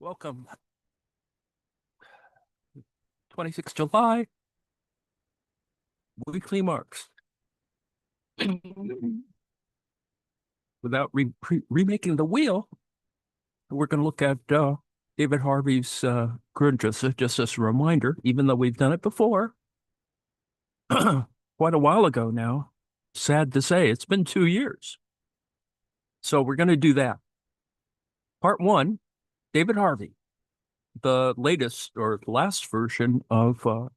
Welcome. 26th July, weekly marks. Without remaking the wheel, we're going to look at David Harvey's Grundrisse, just as a reminder, even though we've done it before, quite a while ago now. Sad to say, it's been 2 years. So we're going to do that. Part one, David Harvey, the latest or last version of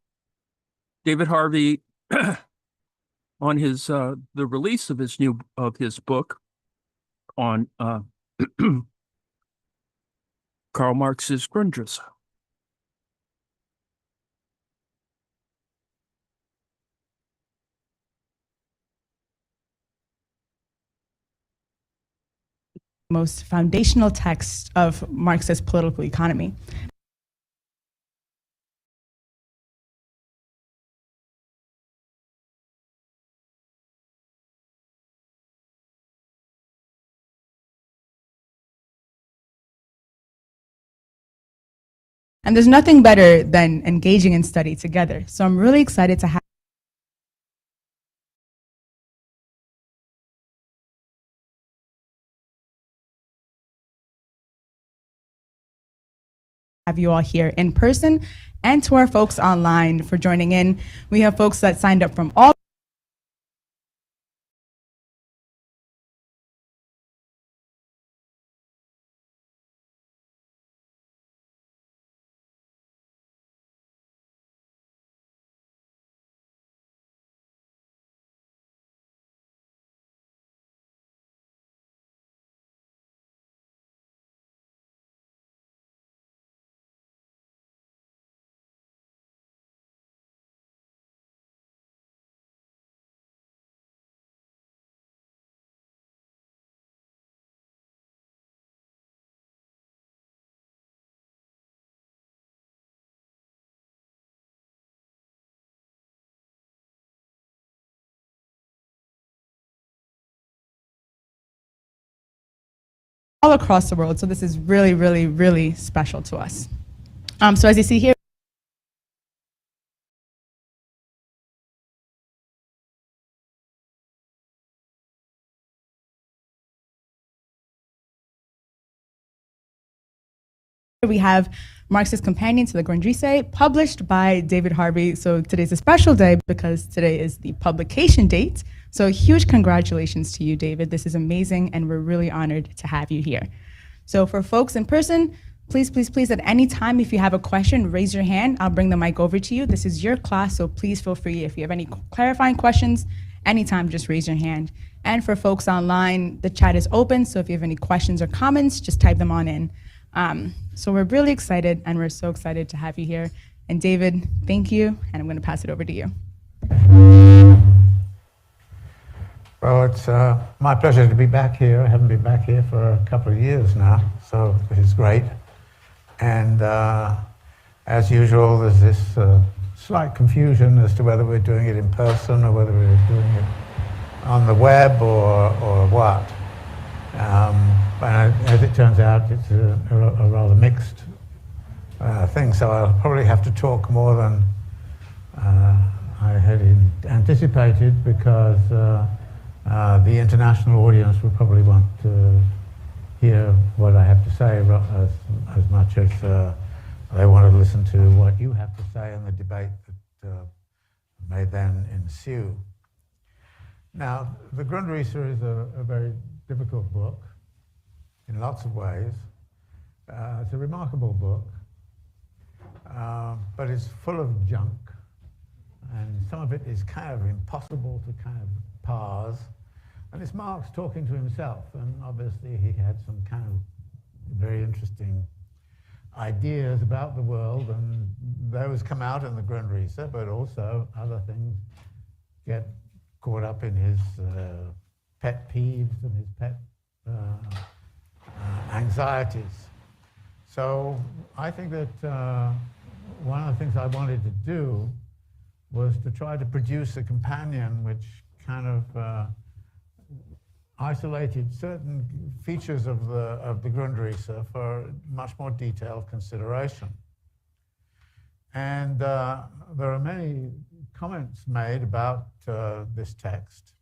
David Harvey on his the release of his book on Karl Marx's Grundrisse. Most foundational text of Marxist political economy. And there's nothing better than engaging in study together. So I'm really excited to have you all here in person, and to our folks online for joining in. We have folks that signed up from all across the world. So this is really, really, really special to us. So as you see here, we have Marxist Companion to the Grundrisse, published by David Harvey. So today's a special day because today is the publication date. So huge congratulations to you, David. This is amazing, and we're really honored to have you here. So for folks in person, please, please, please, at any time, if you have a question, raise your hand. I'll bring the mic over to you. This is your class, so please feel free. If you have any clarifying questions, anytime, just raise your hand. And for folks online, the chat is open, so if you have any questions or comments, just type them on in. So we're really excited, and we're so excited to have you here. And David, thank you, and I'm going to pass it over to you. Well, it's my pleasure to be back here. I haven't been back here for a couple of years now, so this is great. And as usual, there's this slight confusion as to whether we're doing it in person or whether we're doing it on the web or what. And as it turns out, it's a rather mixed thing, so I'll probably have to talk more than I had anticipated, because the international audience will probably want to hear what I have to say as much as they want to listen to what you have to say in the debate that may then ensue. Now, the Grundrisse is a very difficult book in lots of ways. It's a remarkable book, but it's full of junk, and some of it is kind of impossible to kind of parse. And it's Marx talking to himself, and obviously he had some kind of very interesting ideas about the world, and those come out in the Grundrisse, but also other things get caught up in his pet peeves and his pet anxieties. So I think that one of the things I wanted to do was to try to produce a companion which kind of isolated certain features of the Grundrisse for much more detailed consideration. And there are many comments made about this text,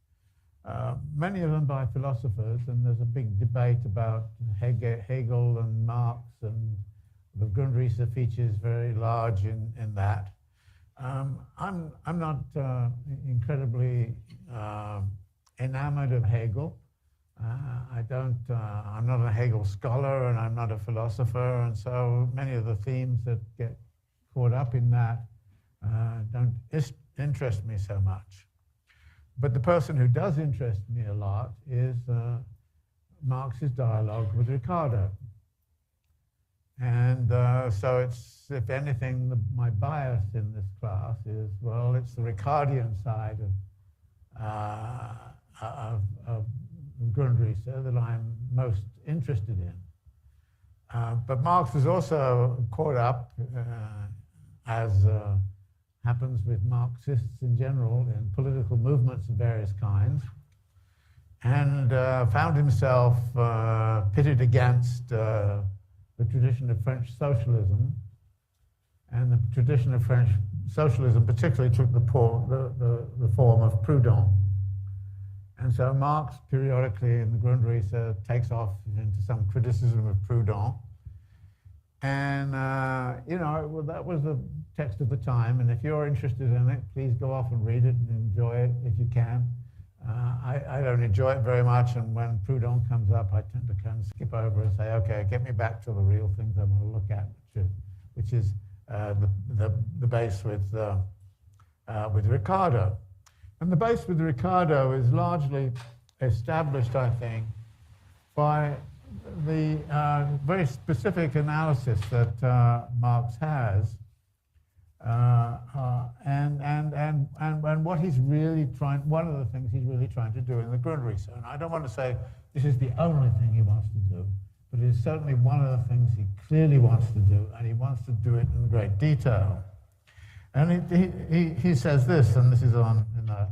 many of them by philosophers, and there's a big debate about Hegel and Marx, and the Grundrisse features very large in that. I'm not incredibly enamored of Hegel. I'm not a Hegel scholar, and I'm not a philosopher, and so many of the themes that get caught up in that don't interest me so much. But the person who does interest me a lot is Marx's dialogue with Ricardo. And so it's, if anything, my bias in this class is, well, it's the Ricardian side of Grundrisse that I'm most interested in. But Marx was also caught up, as happens with Marxists in general, in political movements of various kinds, and found himself pitted against the tradition of French socialism. And the tradition of French socialism particularly took the form of Proudhon. And so Marx periodically in the Grundrisse takes off into some criticism of Proudhon. And, well, that was the text of the time. And if you're interested in it, please go off and read it and enjoy it if you can. I don't enjoy it very much. And when Proudhon comes up, I tend to kind of skip over and say, okay, get me back to the real things I want to look at, which is the base with Ricardo. And the base with Ricardo is largely established, I think, by the very specific analysis that Marx has, and what he's really trying, one of the things he's really trying to do in the Grundrisse. And I don't want to say this is the only thing he wants to do, but it is certainly one of the things he clearly wants to do, and he wants to do it in great detail. And he says this, and this is in the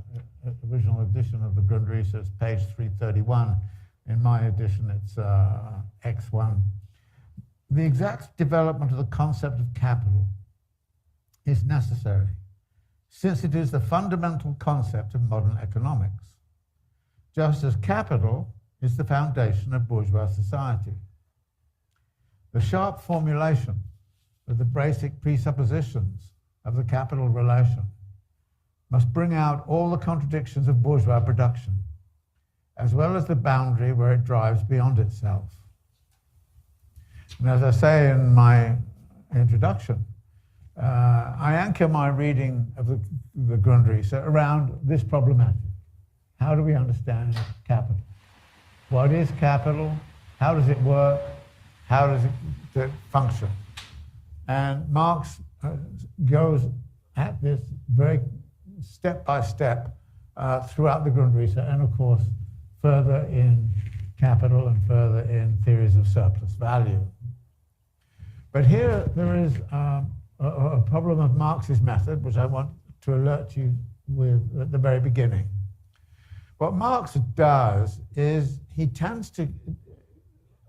original edition of the Grundrisse, it's page 331. In my edition, it's X1. The exact development of the concept of capital is necessary, since it is the fundamental concept of modern economics, just as capital is the foundation of bourgeois society. The sharp formulation of the basic presuppositions of the capital relation must bring out all the contradictions of bourgeois production, as well as the boundary where it drives beyond itself. And as I say in my introduction, I anchor my reading of the Grundrisse around this problematic. How do we understand capital? What is capital? How does it work? How does it function? And Marx goes at this very step by step throughout the Grundrisse, and of course further in Capital and further in theories of surplus value. But here there is a problem of Marx's method, which I want to alert you with at the very beginning. What Marx does is he tends to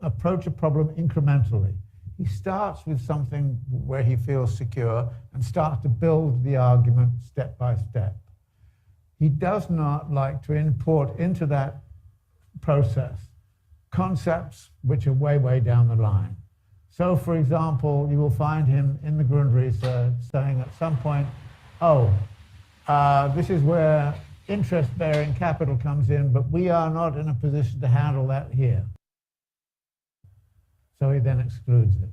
approach a problem incrementally. He starts with something where he feels secure and starts to build the argument step by step. He does not like to import into that process concepts which are way, way down the line. So, for example, you will find him in the Grundrisse saying at some point, this is where interest-bearing capital comes in, but we are not in a position to handle that here. So he then excludes it.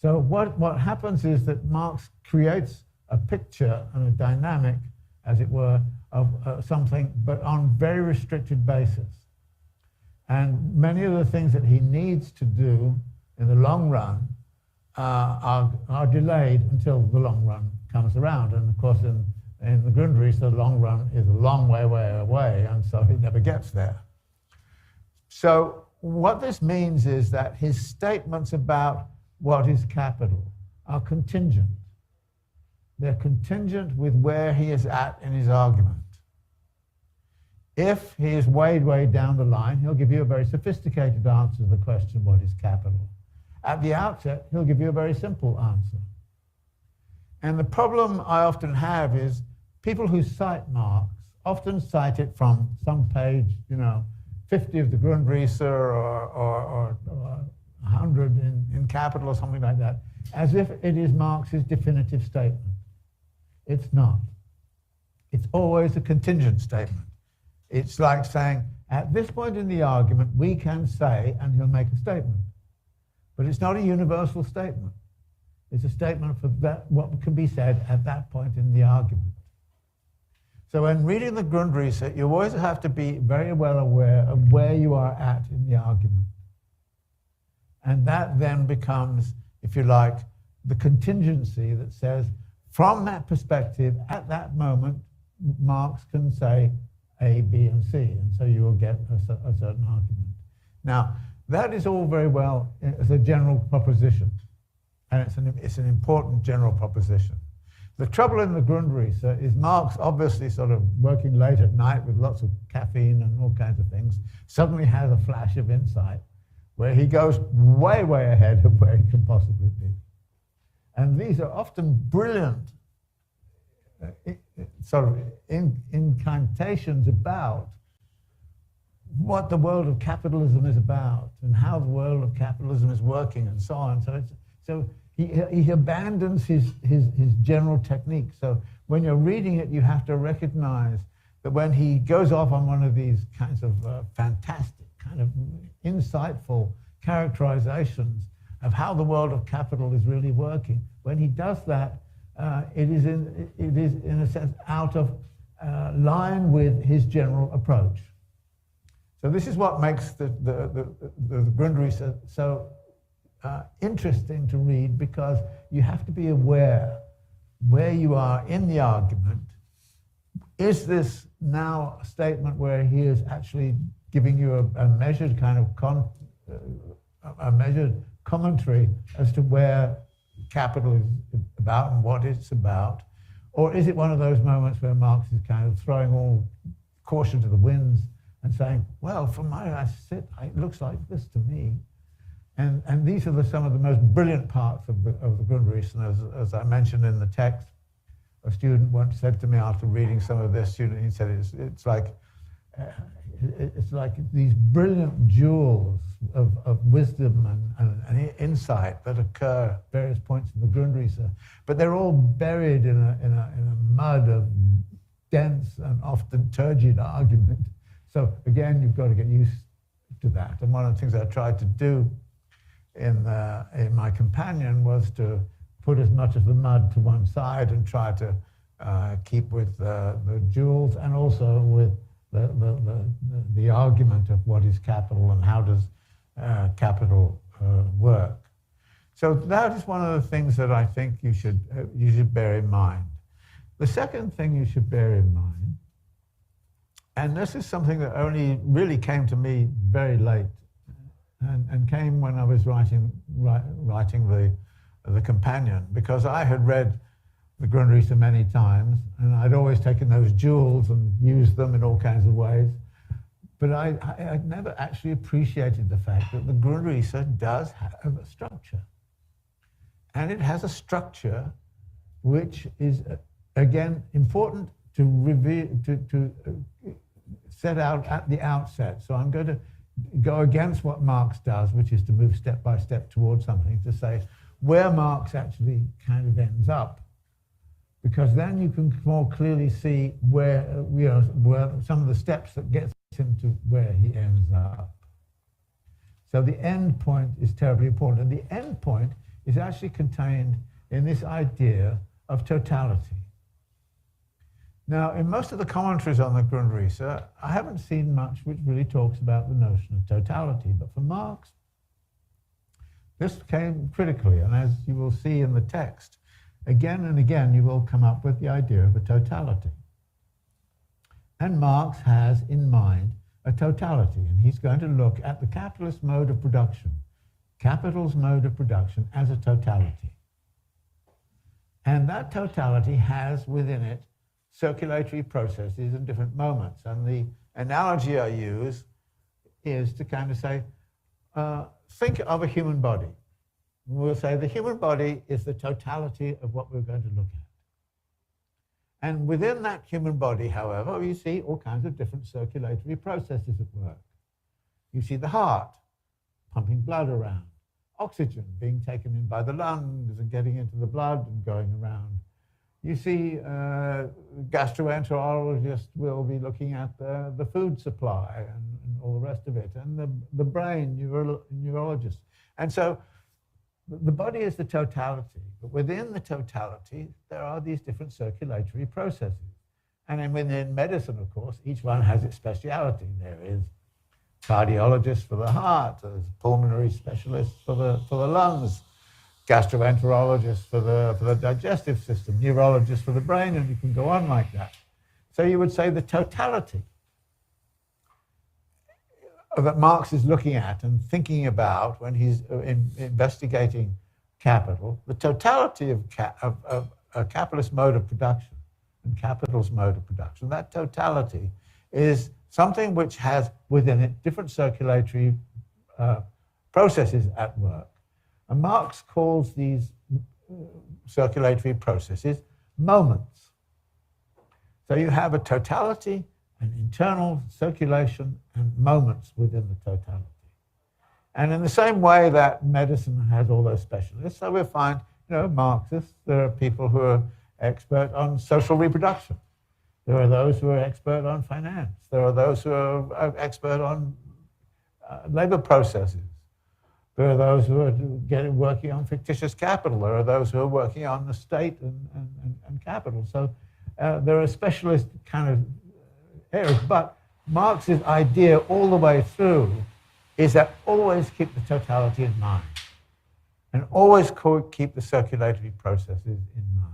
So what happens is that Marx creates a picture and a dynamic, as it were, of something, but on very restricted basis. And many of the things that he needs to do in the long run are delayed until the long run comes around. And of course, in the Grundrisse, the long run is a long way away, and so he never gets there. So what this means is that his statements about what is capital are contingent. They're contingent with where he is at in his argument. If he is way down the line, he'll give you a very sophisticated answer to the question, what is capital? At the outset, he'll give you a very simple answer. And the problem I often have is people who cite Marx often cite it from some page, 50 of the Grundrisse or 100 in Capital or something like that, as if it is Marx's definitive statement. It's not. It's always a contingent statement. It's like saying, at this point in the argument, we can say, and he'll make a statement. But it's not a universal statement. It's a statement for that, what can be said at that point in the argument. So when reading the Grundrisse, you always have to be very well aware of where you are at in the argument. And that then becomes, if you like, the contingency that says, from that perspective, at that moment, Marx can say A, B, and C, and so you will get a certain argument. Now, that is all very well as a general proposition, and it's an important general proposition. The trouble in the Grundrisse is Marx, obviously sort of working late at night with lots of caffeine and all kinds of things, suddenly has a flash of insight where he goes way ahead of where he can possibly be. And these are often brilliant sort of incantations about what the world of capitalism is about and how the world of capitalism is working and so on. So he abandons his general technique. So when you're reading it, you have to recognize that when he goes off on one of these kinds of fantastic, kind of insightful characterizations of how the world of capital is really working, when he does that, it is in a sense out of line with his general approach. So this is what makes the Grundrisse so interesting to read, because you have to be aware where you are in the argument. Is this now a statement where he is actually giving you a measured kind of a measured commentary as to where capital is about and what it's about? Or is it one of those moments where Marx is kind of throwing all caution to the winds and saying, well, from where I sit, it looks like this to me. And these are some of the most brilliant parts of the Grundrisse. And as I mentioned in the text, a student once said to me after reading some of this, he said it's like these brilliant jewels of wisdom and insight that occur at various points in the Grundrisse, but they're all buried in a mud of dense and often turgid argument. So again, you've got to get used to that. And one of the things I tried to do in my companion was to put as much of the mud to one side and try to keep with the jewels and also with the argument of what is capital and how does capital work. So that is one of the things that I think you should bear in mind. The second thing you should bear in mind, and this is something that only really came to me very late, and came when I was writing the companion, because I had read the Grundrisse many times, and I'd always taken those jewels and used them in all kinds of ways. But I never actually appreciated the fact that the Grundrisse does have a structure. And it has a structure which is, again, important to reveal, to set out at the outset. So I'm going to go against what Marx does, which is to move step by step towards something, to say where Marx actually kind of ends up. Because then you can more clearly see where some of the steps that gets him to where he ends up. So the end point is terribly important. And the end point is actually contained in this idea of totality. Now, in most of the commentaries on the Grundrisse, I haven't seen much which really talks about the notion of totality. But for Marx, this came critically. And as you will see in the text, again and again, you will come up with the idea of a totality. And Marx has in mind a totality, and he's going to look at the capitalist mode of production, capital's mode of production as a totality. And that totality has within it circulatory processes and different moments. And the analogy I use is to kind of say, think of a human body. We'll say the human body is the totality of what we're going to look at. And within that human body, however, you see all kinds of different circulatory processes at work. You see the heart pumping blood around, oxygen being taken in by the lungs and getting into the blood and going around. You see gastroenterologists will be looking at the food supply and all the rest of it, and the brain, neurologists. And so the body is the totality, but within the totality, there are these different circulatory processes. And then within medicine, of course, each one has its speciality. There is cardiologist for the heart, there's pulmonary specialist for the lungs, gastroenterologist for the digestive system, neurologist for the brain, and you can go on like that. So you would say the totality that Marx is looking at and thinking about when he's investigating capital, the totality of a capitalist mode of production and capital's mode of production, that totality is something which has within it different circulatory processes at work. And Marx calls these circulatory processes moments. So you have a totality, an internal circulation, and moments within the totality. And in the same way that medicine has all those specialists, so we'll find, Marxists, there are people who are expert on social reproduction. There are those who are expert on finance. There are those who are expert on labor processes. There are those who are working on fictitious capital. There are those who are working on the state and capital. So there are specialist kind of areas. But Marx's idea all the way through is that always keep the totality in mind and always keep the circulatory processes in mind.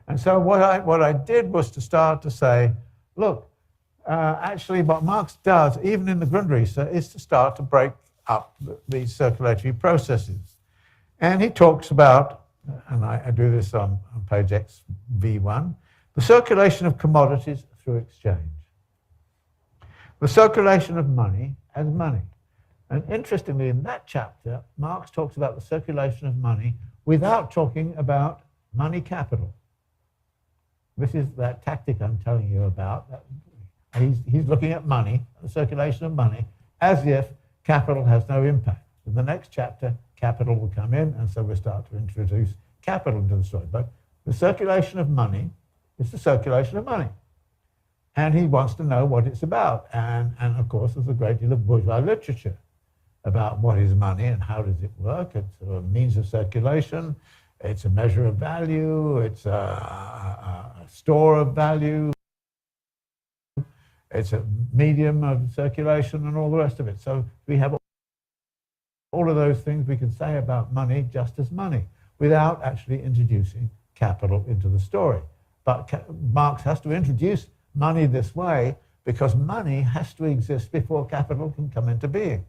And so what I did was to start to say, look, actually what Marx does, even in the Grundrisse, is to start to break up these circulatory processes. And he talks about, and I do this on page XV1, the circulation of commodities through exchange. The circulation of money as money. And interestingly, in that chapter, Marx talks about the circulation of money without talking about money capital. This is that tactic I'm telling you about. He's looking at money, the circulation of money, as if capital has no impact. In the next chapter, capital will come in, and so we'll start to introduce capital into the story. But the circulation of money is the circulation of money. And he wants to know what it's about. And of course, there's a great deal of bourgeois literature about what is money and how does it work. It's a means of circulation. It's a measure of value. It's a store of value. It's a medium of circulation and all the rest of it. So we have all of those things we can say about money just as money without actually introducing capital into the story. But Marx has to introduce money this way because money has to exist before capital can come into being.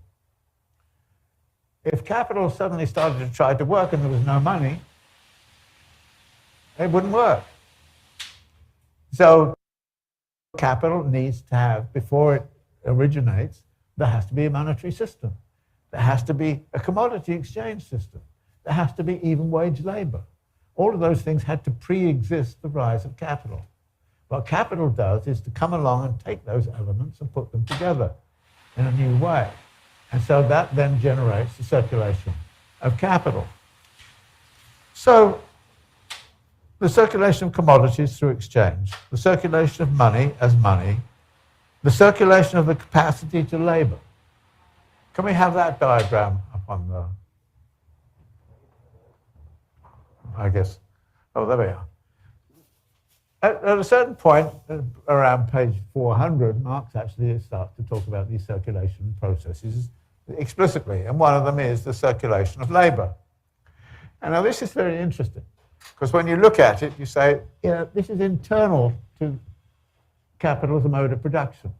If capital suddenly started to try to work and there was no money, it wouldn't work. So capital needs to have, before it originates, there has to be a monetary system. There has to be a commodity exchange system. There has to be even wage labor. All of those things had to pre-exist the rise of capital. What capital does is to come along and take those elements and put them together in a new way. And so that then generates the circulation of capital. So the circulation of commodities through exchange, the circulation of money as money, the circulation of the capacity to labor. Can we have that diagram up on the, I guess, oh, there we are. At a certain point, around page 400, Marx actually starts to talk about these circulation processes explicitly, and one of them is the circulation of labor. And now this is very interesting, because when you look at it, you say, this is internal to capital as a mode of production.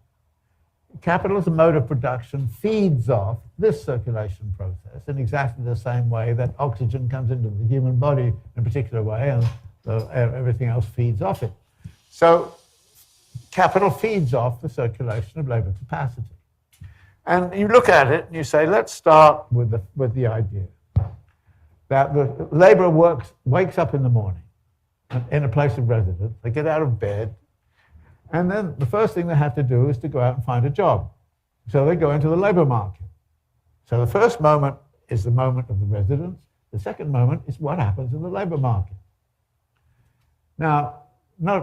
Capital as a mode of production feeds off this circulation process in exactly the same way that oxygen comes into the human body in a particular way and everything else feeds off it. So capital feeds off the circulation of labor capacity. And you look at it and you say, let's start with the idea that the laborer wakes up in the morning in a place of residence. They get out of bed, and then the first thing they have to do is to go out and find a job. So they go into the labor market. So the first moment is the moment of the residence. The second moment is what happens in the labor market. Now,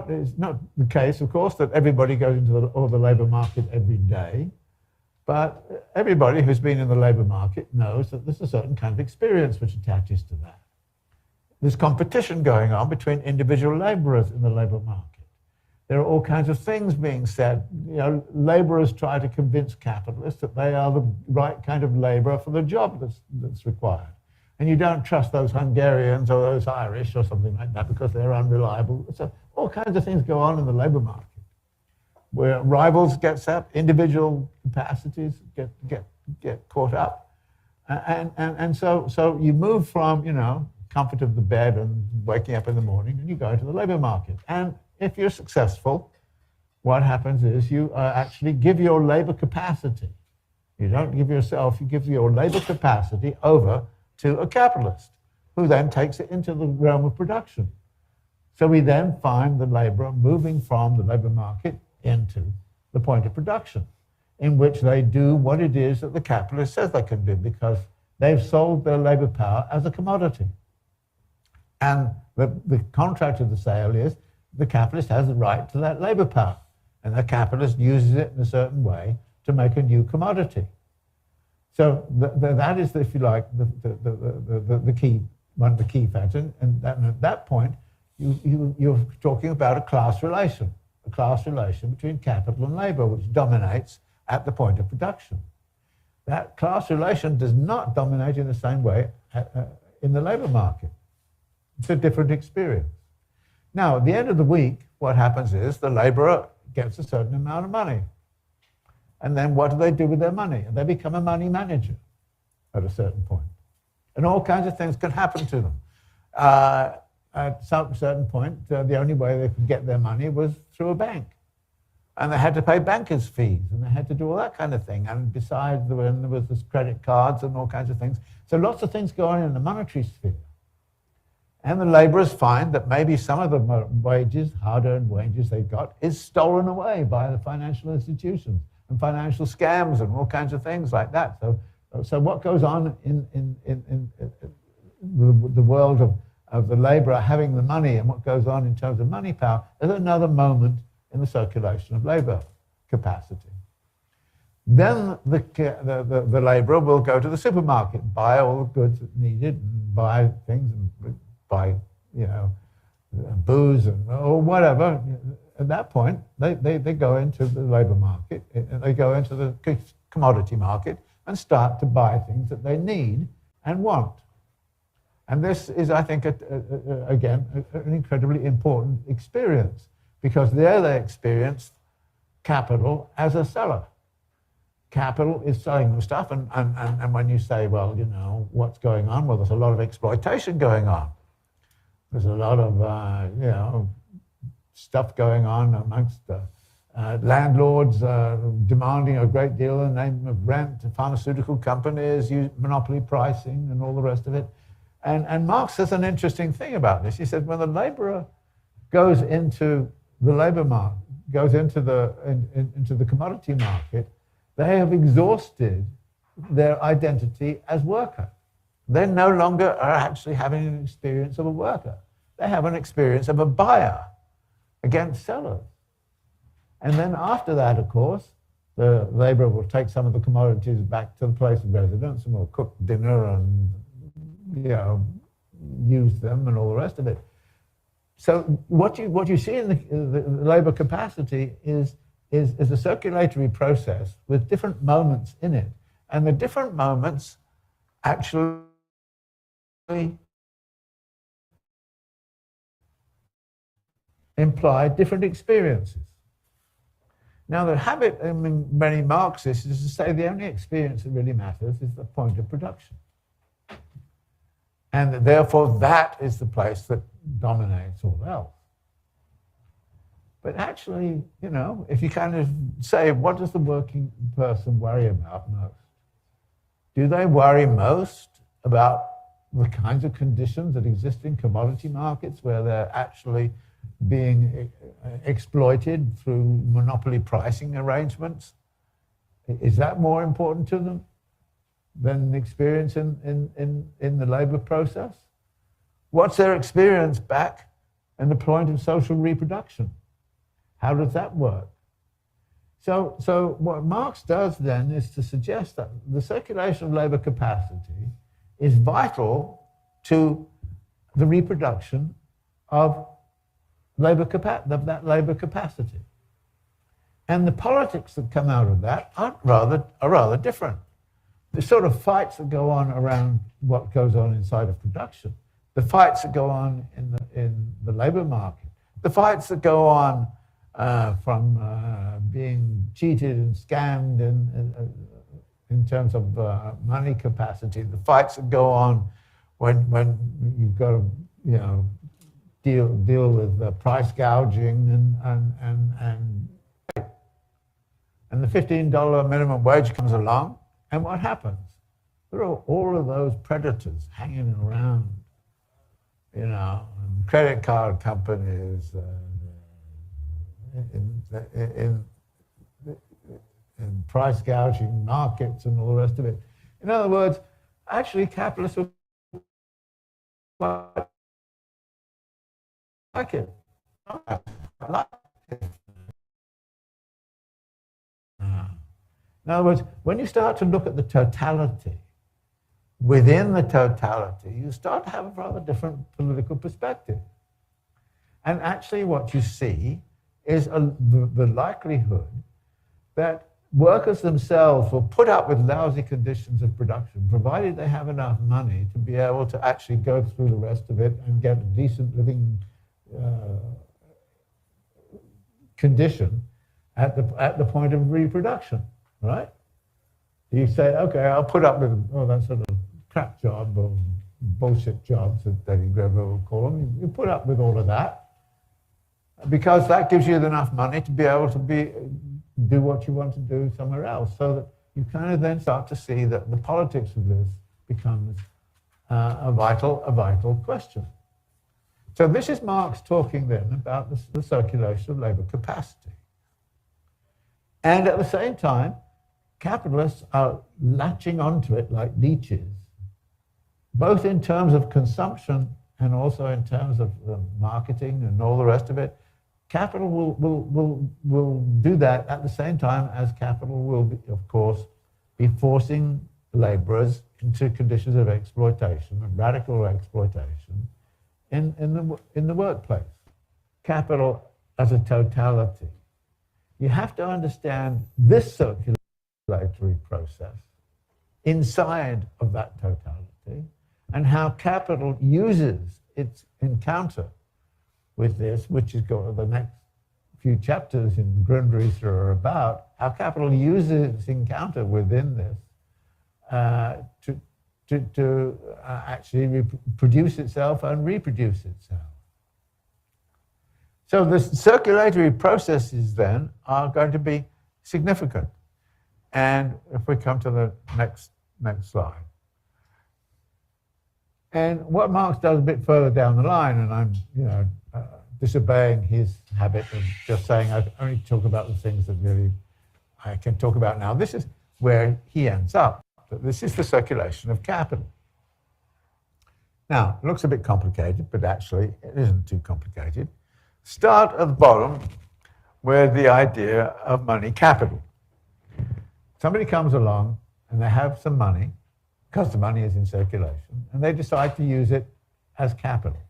it's not the case, of course, that everybody goes into the labor market every day, but everybody who's been in the labor market knows that there's a certain kind of experience which attaches to that. There's competition going on between individual laborers in the labor market. There are all kinds of things being said. You know, laborers try to convince capitalists that they are the right kind of laborer for the job that's required. And you don't trust those Hungarians or those Irish or something like that because they're unreliable. So all kinds of things go on in the labor market, where rivals get set, individual capacities get caught up. And so you move from, you know, comfort of the bed and waking up in the morning, and you go into the labor market. And if you're successful, what happens is you actually give your labor capacity. You don't give yourself, you give your labor capacity over to a capitalist, who then takes it into the realm of production. So we then find the laborer moving from the labor market into the point of production, in which they do what it is that the capitalist says they can do, because they've sold their labor power as a commodity. And the contract of the sale is the capitalist has the right to that labor power, and the capitalist uses it in a certain to make a new commodity. So that is, if you like, the key, one of the key factors. And at that point, you're talking about a class relation between capital and labor, which dominates at the point of production. That class relation does not dominate in the same way in the labor market. It's a different experience. Now, at the end of the week, what happens is the laborer gets a certain amount of money. And then what do they do with their money? They become a money manager at a certain point. And all kinds of things can happen to them. At some certain point, the only way they could get their money was through a bank. And they had to pay bankers' fees, and they had to do all that kind of thing. And besides, when there was this credit cards and all kinds of things. So lots of things go on in the monetary sphere. And the laborers find that maybe some of the wages, hard-earned wages they got, is stolen away by the financial institutions and financial scams and all kinds of things like that. So what goes on in the world of the laborer having the money, and what goes on in terms of money power, is another moment in the circulation of labor capacity. Then the laborer will go to the supermarket, buy all the goods that needed, and buy things, and buy, you know, booze or whatever. At that point, they go into the labor market, and they go into the commodity market and start to buy things that they need and want. And this is, I think, again, an incredibly important experience, because there they experience capital as a seller. Capital is selling them stuff, and when you say, well, you know, what's going on? Well, there's a lot of exploitation going on. There's a lot of, you know, stuff going on amongst landlords demanding a great deal in the name of rent, pharmaceutical companies use monopoly pricing and all the rest of it. And Marx says an interesting thing about this. He said when the laborer goes into the labor market, goes into the commodity market, they have exhausted their identity as worker. They no longer are actually having an experience of a worker. They have an experience of a buyer against sellers. And then after that, of course, the laborer will take some of the commodities back to the place of residence and will cook dinner and, you know, use them and all the rest of it. So what you see in the labor capacity is a circulatory process with different moments in it. And the different moments actually imply different experiences. Now, the habit in many Marxists is to say the only experience that really matters is the point of production. And that therefore, that is the place that dominates all else. But actually, you know, if you kind of say, what does the working person worry about most? Do they worry most about the kinds of conditions that exist in commodity markets where they're actually being exploited through monopoly pricing arrangements? Is that more important to them than the experience in the labor process? What's their experience back in the point of social reproduction? How does that work? So what Marx does then is to suggest that the circulation of labor capacity is vital to the reproduction of that labor capacity. And the politics that come out of that are rather different. The sort of fights that go on around what goes on inside of production, the fights that go on in the labor market, the fights that go on from being cheated and scammed in terms of money capacity, the fights that go on when you've got to, you know, deal with price gouging and the $15 minimum wage comes along, and what happens? There are all of those predators hanging around, you know, and credit card companies, in price gouging markets and all the rest of it. In other words, actually capitalists were quite like it. In other words, when you start to look at the totality, within the totality, you start to have a rather different political perspective. And actually what you see is the likelihood that workers themselves will put up with lousy conditions of production, provided they have enough money to be able to actually go through the rest of it and get a decent living condition at the point of reproduction, right? You say, okay, I'll put up with all that sort of crap job or bullshit jobs that David Greber will call them. You put up with all of that because that gives you enough money to be able to do what you want to do somewhere else. So that you kind of then start to see that the politics of this becomes a vital question. So this is Marx talking then about the circulation of labor capacity. And at the same time, capitalists are latching onto it like leeches, both in terms of consumption and also in terms of marketing and all the rest of it. Capital will do that at the same time as capital will, be, of course, be forcing laborers into conditions of exploitation, of radical exploitation, in the workplace. Capital as a totality. You have to understand this circulatory process inside of that totality and how capital uses its encounter with this, which is the next few chapters in Grundrisse are about, how capital uses its encounter within this to actually produce itself and reproduce itself. So the circulatory processes then are going to be significant. And if we come to the next slide. And what Marx does a bit further down the line, and I'm disobeying his habit of just saying I only talk about the things that really I can talk about now. This is where he ends up. This is the circulation of capital. Now, it looks a bit complicated, but actually it isn't too complicated. Start at the bottom with the idea of money capital. Somebody comes along and they have some money, because the money is in circulation, and they decide to use it as capital.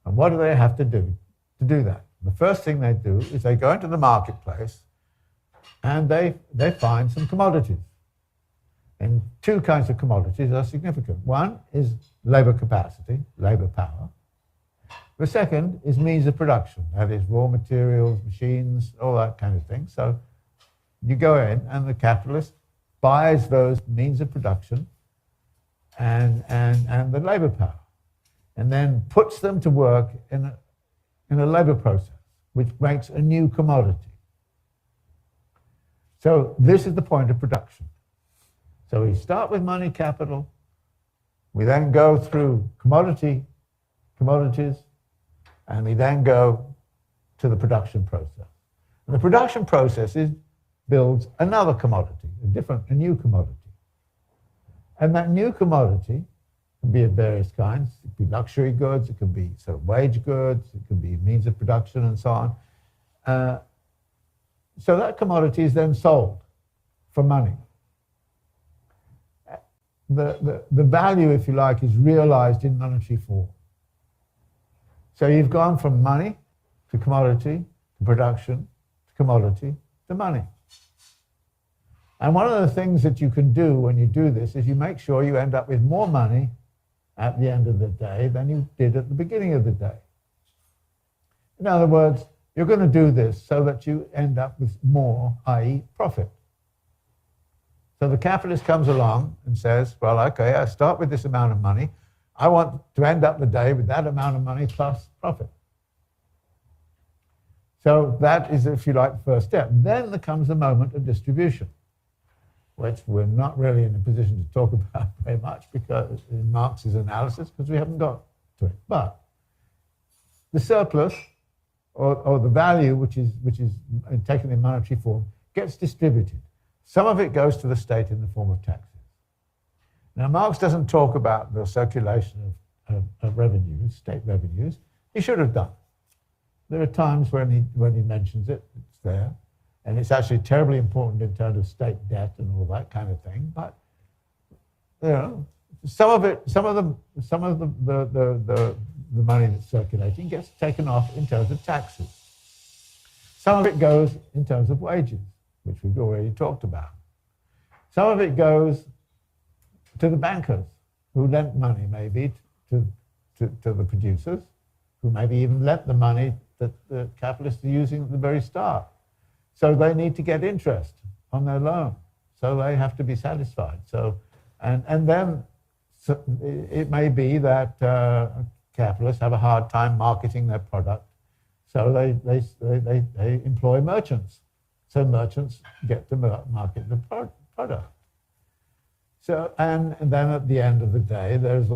And what do they have to do that? The first thing they do is they go into the marketplace and they find some commodities. And two kinds of commodities are significant. One is labor capacity, labor power. The second is means of production, that is raw materials, machines, all that kind of thing. So you go in and the capitalist buys those means of production and the labor power, and then puts them to work in a labor process. which makes a new commodity. So this is the point of production. So we start with money capital, we then go through commodities, and we then go to the production process. And the production process builds another commodity, a new commodity. And that new commodity can be of various kinds. It could be luxury goods, it could be sort of wage goods, it could be means of production and so on. So that commodity is then sold for money. The value, if you like, is realized in monetary form. So you've gone from money to commodity, to production, to commodity, to money. And one of the things that you can do when you do this is you make sure you end up with more money at the end of the day than you did at the beginning of the day. In other words, you're going to do this so that you end up with more, i.e. profit. So the capitalist comes along and says, well, okay, I start with this amount of money. I want to end up the day with that amount of money plus profit. So that is, if you like, the first step. Then there comes the moment of distribution, which we're not really in a position to talk about very much because in Marx's analysis, because we haven't got to it. But the surplus or the value, which is taken in monetary form, gets distributed. Some of it goes to the state in the form of taxes. Now, Marx doesn't talk about the circulation of revenues, state revenues. He should have done. There are times when he mentions it, it's there, and it's actually terribly important in terms of state debt and all that kind of thing. But you know, some of the money that's circulating gets taken off in terms of taxes. Some of it goes in terms of wages, which we've already talked about. Some of it goes to the bankers who lent money maybe to the producers, who maybe even lent the money that the capitalists are using at the very start. So they need to get interest on their loan. So they have to be satisfied. So, and then it may be that capitalists have a hard time marketing their product. So they employ merchants. So merchants get to market the product. So, and then at the end of the day, there's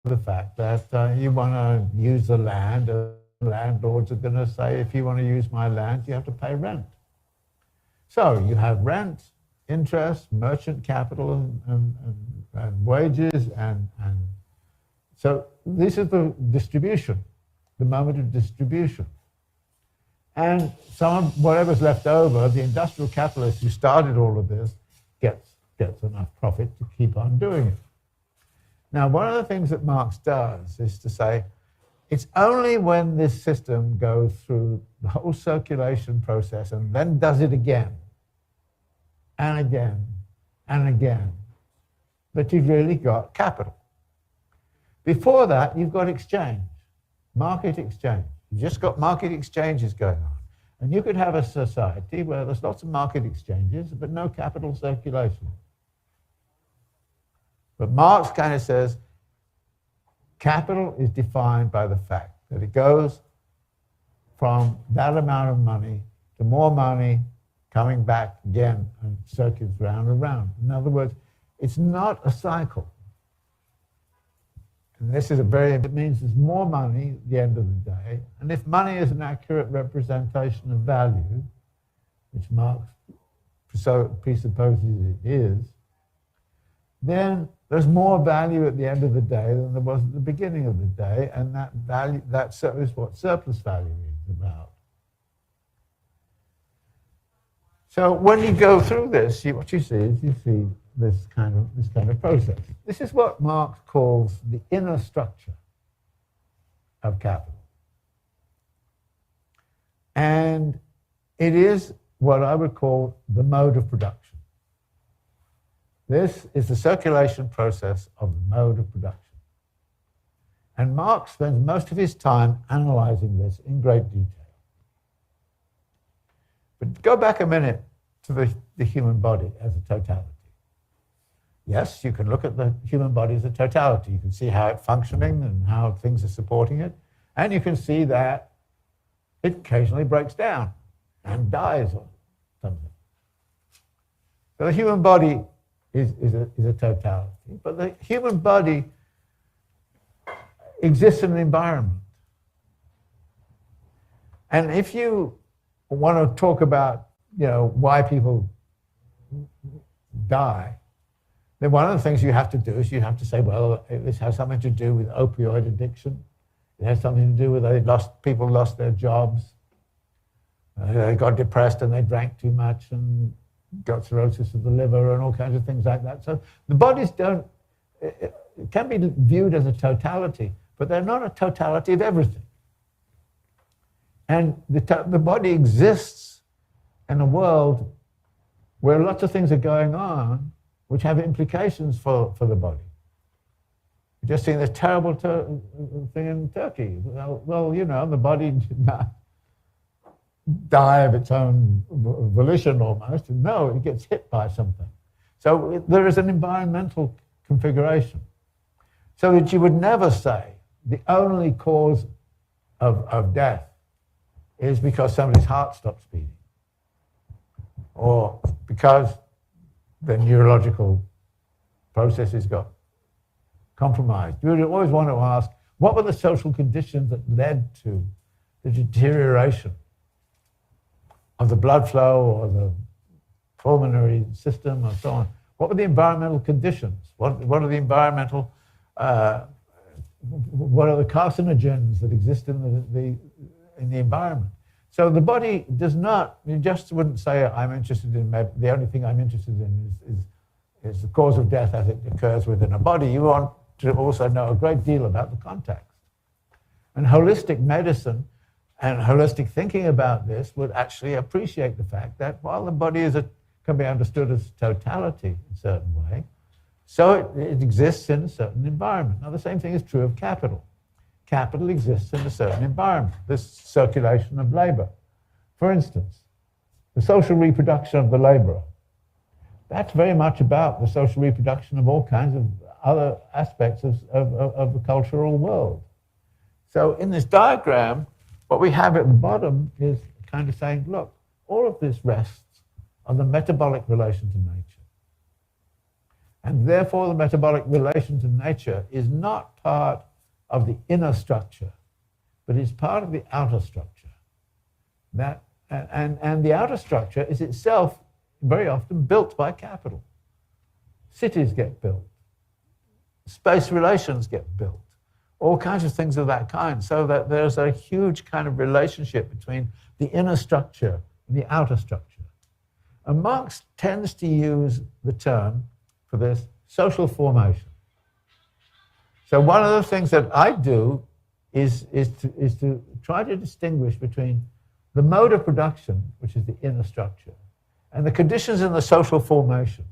the fact that you want to use the land. Landlords are going to say, if you want to use my land, you have to pay rent. So you have rent, interest, merchant capital, and wages, and so this is the distribution, the moment of distribution. And whatever's left over, the industrial capitalist who started all of this gets enough profit to keep on doing it. Now, one of the things that Marx does is to say, it's only when this system goes through the whole circulation process and then does it again, and again, and again, that you've really got capital. Before that, you've got exchange, market exchange. You've just got market exchanges going on. And you could have a society where there's lots of market exchanges, but no capital circulation. But Marx kind of says, capital is defined by the fact that it goes from that amount of money to more money coming back again and circles round and round. In other words, it's not a cycle. And this is it means there's more money at the end of the day. And if money is an accurate representation of value, which Marx presupposes it is, then there's more value at the end of the day than there was at the beginning of the day, and that value, that is what surplus value is about. So when you go through this, what you see is this kind of process. This is what Marx calls the inner structure of capital. And it is what I would call the mode of production. This is the circulation process of the mode of production. And Marx spends most of his time analyzing this in great detail. But go back a minute to the human body as a totality. Yes, you can look at the human body as a totality. You can see how it's functioning and how things are supporting it. And you can see that it occasionally breaks down and dies or something. So the human body is a totality, but the human body exists in an environment. And if you want to talk about, why people die, then one of the things you have to do is you have to say, well, this has something to do with opioid addiction. It has something to do with people lost their jobs. They got depressed and they drank too much and got cirrhosis of the liver and all kinds of things like that. So the bodies it can be viewed as a totality, but they're not a totality of everything. And the body exists in a world where lots of things are going on which have implications for the body. We've just seen this terrible thing in Turkey. Well, the body did not die of its own volition almost. No, it gets hit by something. So there is an environmental configuration. So that you would never say the only cause of death is because somebody's heart stops beating, or because the neurological processes got compromised. You would always want to ask, what were the social conditions that led to the deterioration of the blood flow or the pulmonary system and so on? What were the environmental conditions? What are the environmental, what are the carcinogens that exist in the environment? So the body does not, you just wouldn't say, I'm interested in, the only thing I'm interested in is the cause of death as it occurs within a body. You want to also know a great deal about the context. And holistic medicine and holistic thinking about this would actually appreciate the fact that while the body can be understood as totality in a certain way, so it exists in a certain environment. Now the same thing is true of capital. Capital exists in a certain environment, this circulation of labor. For instance, the social reproduction of the laborer. That's very much about the social reproduction of all kinds of other aspects of the cultural world. So in this diagram, what we have at the bottom is kind of saying, look, all of this rests on the metabolic relation to nature. And therefore the metabolic relation to nature is not part of the inner structure, but it's part of the outer structure. And the outer structure is itself very often built by capital. Cities get built. Space relations get built. All kinds of things of that kind, so that there's a huge kind of relationship between the inner structure and the outer structure. And Marx tends to use the term for this social formation. So one of the things that I do is to try to distinguish between the mode of production, which is the inner structure, and the conditions in the social formation,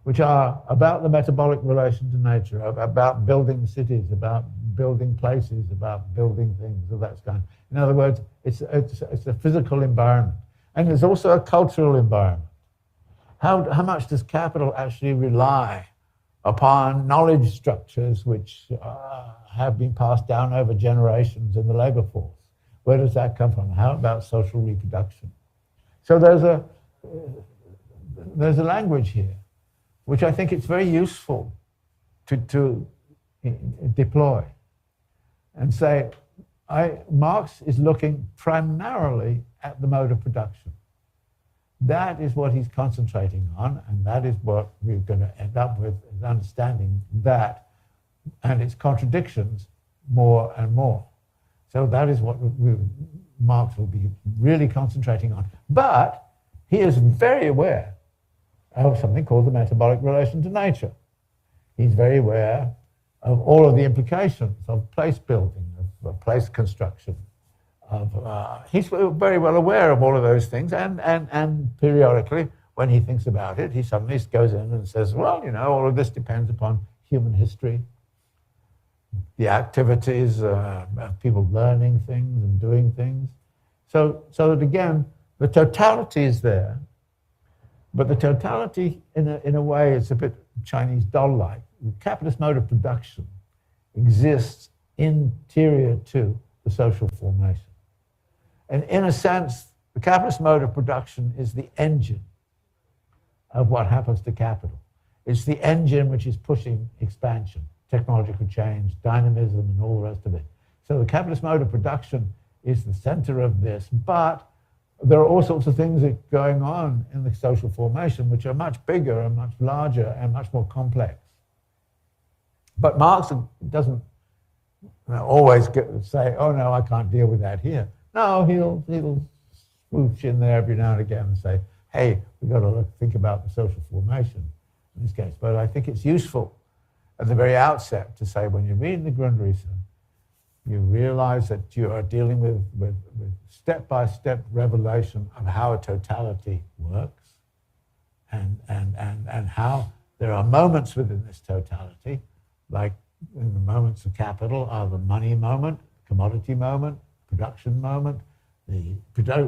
which are about the metabolic relation to nature, about building cities, about building places, about building things of that kind. In other words, it's a physical environment. And there's also a cultural environment. How much does capital actually rely upon knowledge structures which have been passed down over generations in the labor force? Where does that come from? How about social reproduction? So there's a language here, which I think it's very useful to deploy and say, Marx is looking primarily at the mode of production. That is what he's concentrating on, and that is what we're going to end up with, is understanding that and its contradictions more and more. So that is what Marx will be really concentrating on. But he is very aware of something called the metabolic relation to nature. He's very aware of all of the implications of place building, of place construction. He's very well aware of all of those things, and periodically, when he thinks about it, he suddenly goes in and says, well, all of this depends upon human history, the activities of people learning things and doing things. So that again, the totality is there, but the totality, in a way, is a bit Chinese doll-like. The capitalist mode of production exists interior to the social formation. And in a sense, the capitalist mode of production is the engine of what happens to capital. It's the engine which is pushing expansion, technological change, dynamism, and all the rest of it. So the capitalist mode of production is the center of this, but there are all sorts of things that are going on in the social formation which are much bigger and much larger and much more complex. But Marx doesn't always say, oh no, I can't deal with that here. No, he'll swoosh in there every now and again and say, hey, we've got to think about the social formation in this case. But I think it's useful at the very outset to say, when you're reading the Grundrisse, you realize that you are dealing with step-by-step revelation of how a totality works and how there are moments within this totality, like in the moments of capital are the money moment, commodity moment, production moment, the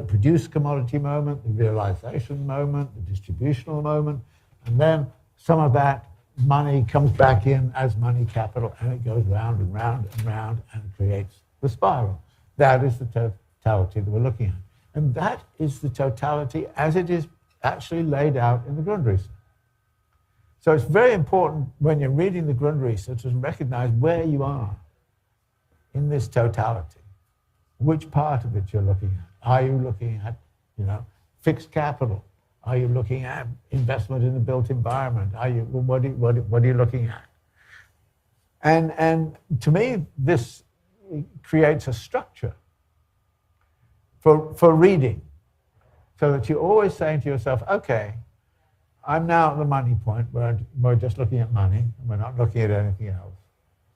produced commodity moment, the realization moment, the distributional moment, and then some of that money comes back in as money capital, and it goes round and round and round and creates the spiral. That is the totality that we're looking at. And that is the totality as it is actually laid out in the Grundrisse. So it's very important when you're reading the Grundrisse to recognize where you are in this totality, which part of it you're looking at. Are you looking at, fixed capital? Are you looking at investment in the built environment? What are you looking at? And to me, this creates a structure for reading, so that you're always saying to yourself, okay, I'm now at the money point where we're just looking at money, and we're not looking at anything else.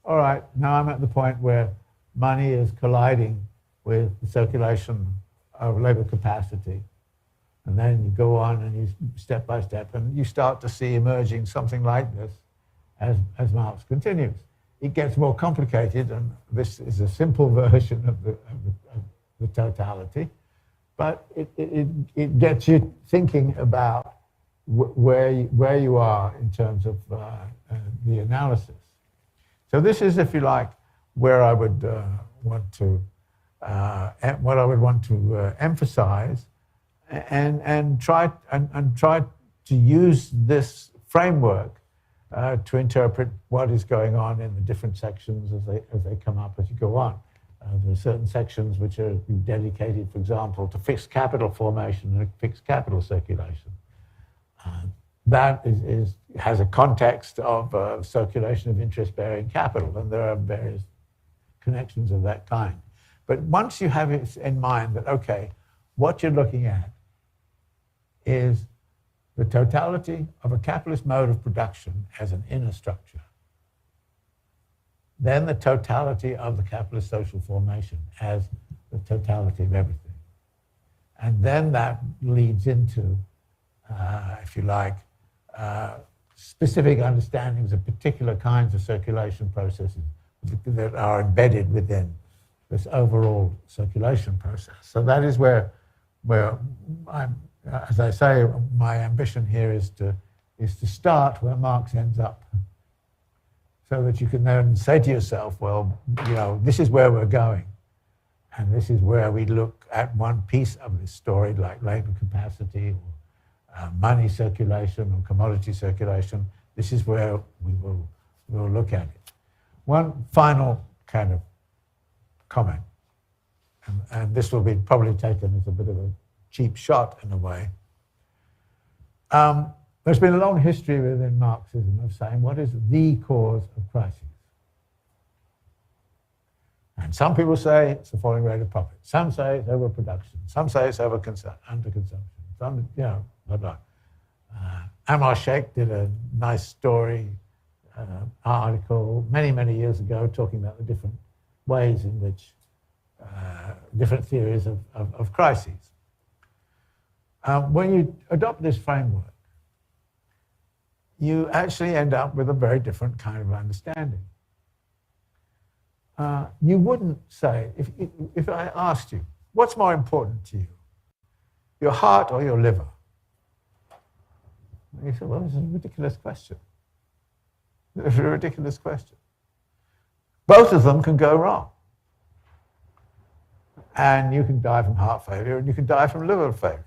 All right, now I'm at the point where money is colliding with the circulation of labor capacity. And then you go on and you step by step, and you start to see emerging something like this as Marx continues. It gets more complicated, and this is a simple version of the totality, but it gets you thinking about where you are in terms of the analysis. So this is, if you like, where I would want to emphasize, and try to use this framework to interpret what is going on in the different sections as they come up as you go on. There are certain sections which are dedicated, for example, to fixed capital formation and fixed capital circulation. That has a context of circulation of interest-bearing capital, and there are various connections of that kind. But once you have it in mind that, okay, what you're looking at is the totality of a capitalist mode of production as an inner structure, then the totality of the capitalist social formation as the totality of everything. And then that leads into, if you like, specific understandings of particular kinds of circulation processes that are embedded within this overall circulation process. So that is where I'm, as I say, my ambition here is to start where Marx ends up, so that you can then say to yourself, well, this is where we're going, and this is where we look at one piece of this story, like labor capacity or money circulation or commodity circulation. This is where we'll look at it. One final kind of comment, and this will be probably taken as a bit of a cheap shot in a way. There's been a long history within Marxism of saying, what is the cause of crises? And some people say it's the falling rate of profit. Some say it's overproduction. Some say it's underconsumption. Some, blah, blah. Amar Sheikh did a nice story, article many, many years ago talking about the different ways in which different theories of crises. When you adopt this framework, you actually end up with a very different kind of understanding. You wouldn't say, if I asked you, what's more important to you, your heart or your liver? And you say, well, this is a ridiculous question. It's a ridiculous question. Both of them can go wrong. and you can die from heart failure, and you can die from liver failure.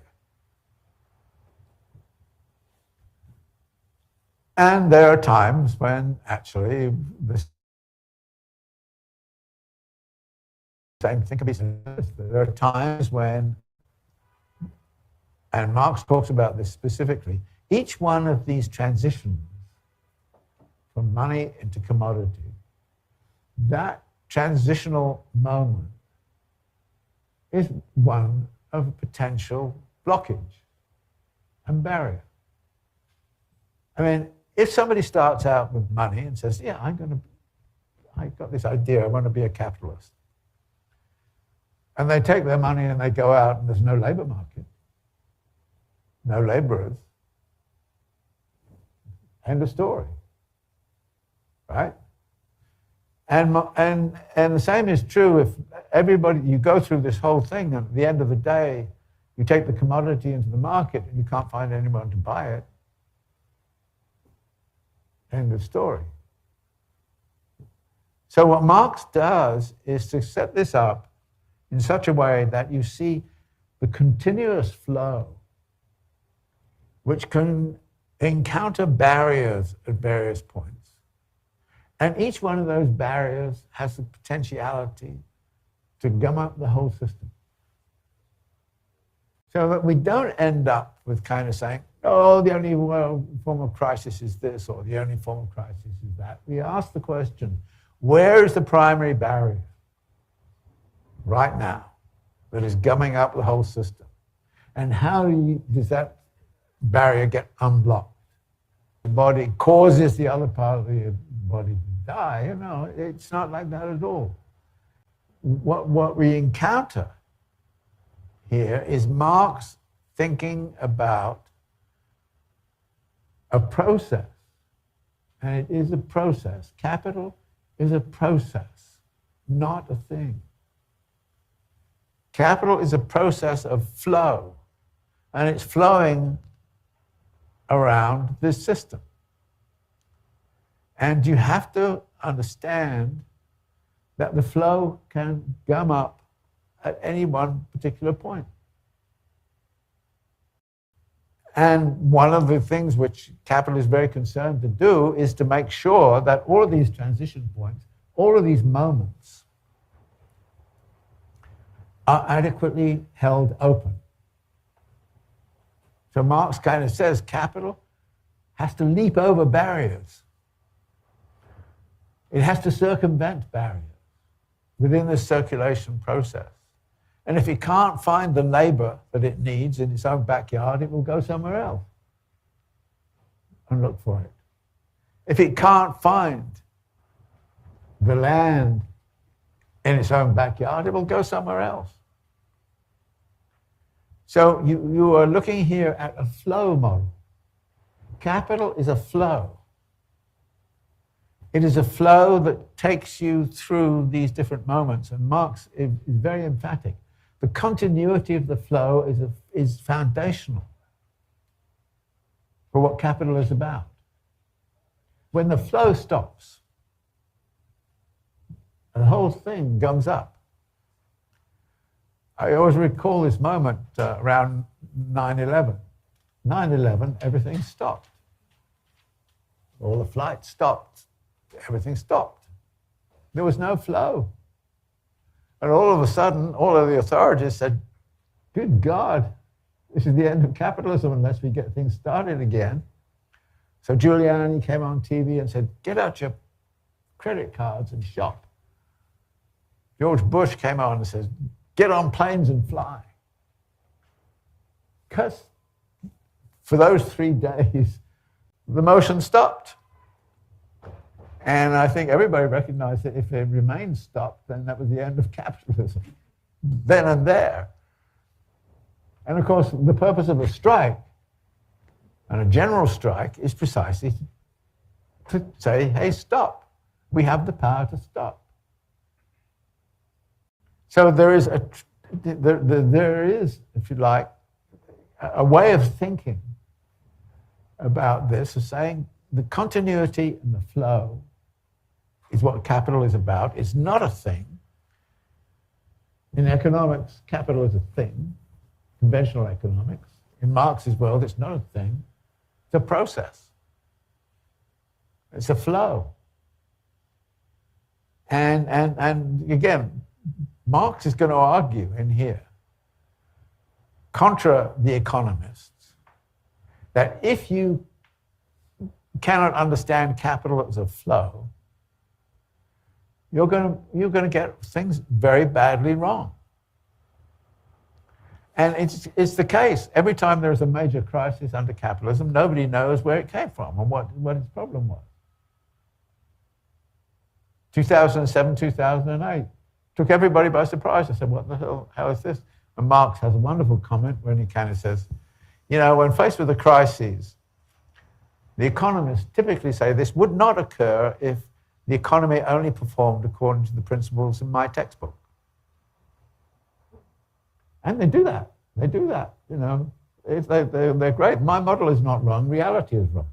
And there are times when actually the same thing can be said. There are times when, and Marx talks about this specifically, each one of these transitions from money into commodity, that transitional moment is one of potential blockage and barrier. I mean, if somebody starts out with money and says, yeah, I got this idea, I want to be a capitalist. And they take their money and they go out and there's no labor market, no laborers. End of story, right? And the same is true if everybody, you go through this whole thing and at the end of the day, you take the commodity into the market and you can't find anyone to buy it. End of story. So what Marx does is to set this up in such a way that you see the continuous flow, which can encounter barriers at various points. And each one of those barriers has the potentiality to gum up the whole system. So that we don't end up with kind of saying, oh, the only form of crisis is this, or the only form of crisis is that. We ask the question, where is the primary barrier right now that is gumming up the whole system? And how does that barrier get unblocked? The body causes the other part of the body to die. You know, it's not like that at all. What we encounter here is Marx thinking about a process, and it is a process. Capital is a process, not a thing. Capital is a process of flow, and it's flowing around this system. And you have to understand that the flow can gum up at any one particular point. And one of the things which capital is very concerned to do is to make sure that all of these transition points, all of these moments, are adequately held open. So Marx kind of says capital has to leap over barriers. It has to circumvent barriers within the circulation process. And if it can't find the labor that it needs in its own backyard, it will go somewhere else and look for it. If it can't find the land in its own backyard, it will go somewhere else. So you are looking here at a flow model. Capital is a flow. It is a flow that takes you through these different moments. And Marx is very emphatic. The continuity of the flow is foundational for what capital is about. When the flow stops, the whole thing gums up. I always recall this moment around 9/11. 9/11, everything stopped. All the flights stopped. Everything stopped. There was no flow. And all of a sudden, all of the authorities said, good God, this is the end of capitalism unless we get things started again. So Giuliani came on TV and said, get out your credit cards and shop. George Bush came on and said, get on planes and fly. Because for those 3 days, the motion stopped. And I think everybody recognized that if it remained stopped, then that was the end of capitalism, then and there. And of course, the purpose of a strike, and a general strike, is precisely to say, hey, stop. We have the power to stop. So there is, if you like, a way of thinking about this, of saying the continuity and the flow is what capital is about. It's not a thing. In economics, capital is a thing, conventional economics. In Marx's world, it's not a thing, it's a process. It's a flow. And again, Marx is going to argue in here, contra the economists, that if you cannot understand capital as a flow, you're going to get things very badly wrong. And it's the case. Every time there's a major crisis under capitalism, nobody knows where it came from and what its problem was. 2007, 2008 took everybody by surprise. I said, what the hell, how is this? And Marx has a wonderful comment when he kind of says, you know, when faced with a crisis, the economists typically say this would not occur if the economy only performed according to the principles in my textbook. And they do that. They do that, you know. They're great. My model is not wrong. Reality is wrong.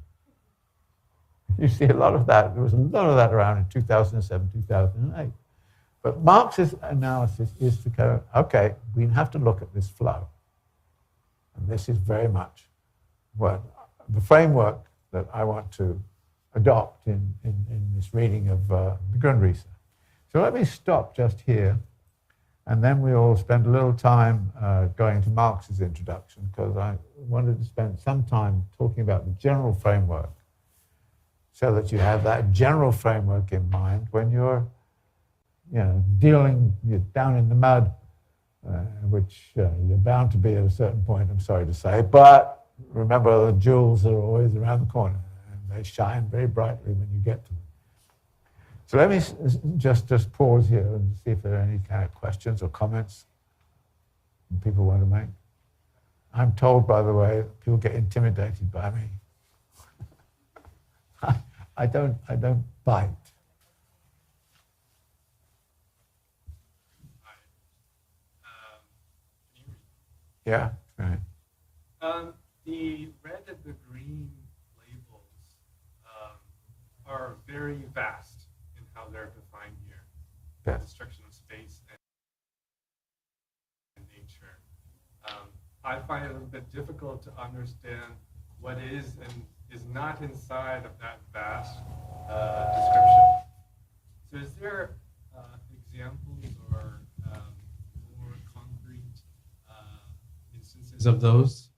You see a lot of that. There was a lot of that around in 2007, 2008. But Marx's analysis is to go, okay, we have to look at this flow. And this is very much what the framework that I want to adopt in this reading of the Grundrisse. So let me stop just here, and then we'll spend a little time going to Marx's introduction, because I wanted to spend some time talking about the general framework, so that you have that general framework in mind when you're, you know, you're down in the mud, which you're bound to be at a certain point, I'm sorry to say, but remember the jewels are always around the corner, and they shine very brightly when you get to them. So let me just pause here and see if there are any kind of questions or comments people want to make. I'm told, by the way, that people get intimidated by me. I don't bite. Yeah, right. The red and the green labels are very vast in how they're defined here. Yes. Destruction of space and nature. I find it a little bit difficult to understand what is and is not inside of that vast description. So is there examples or more concrete instances of those?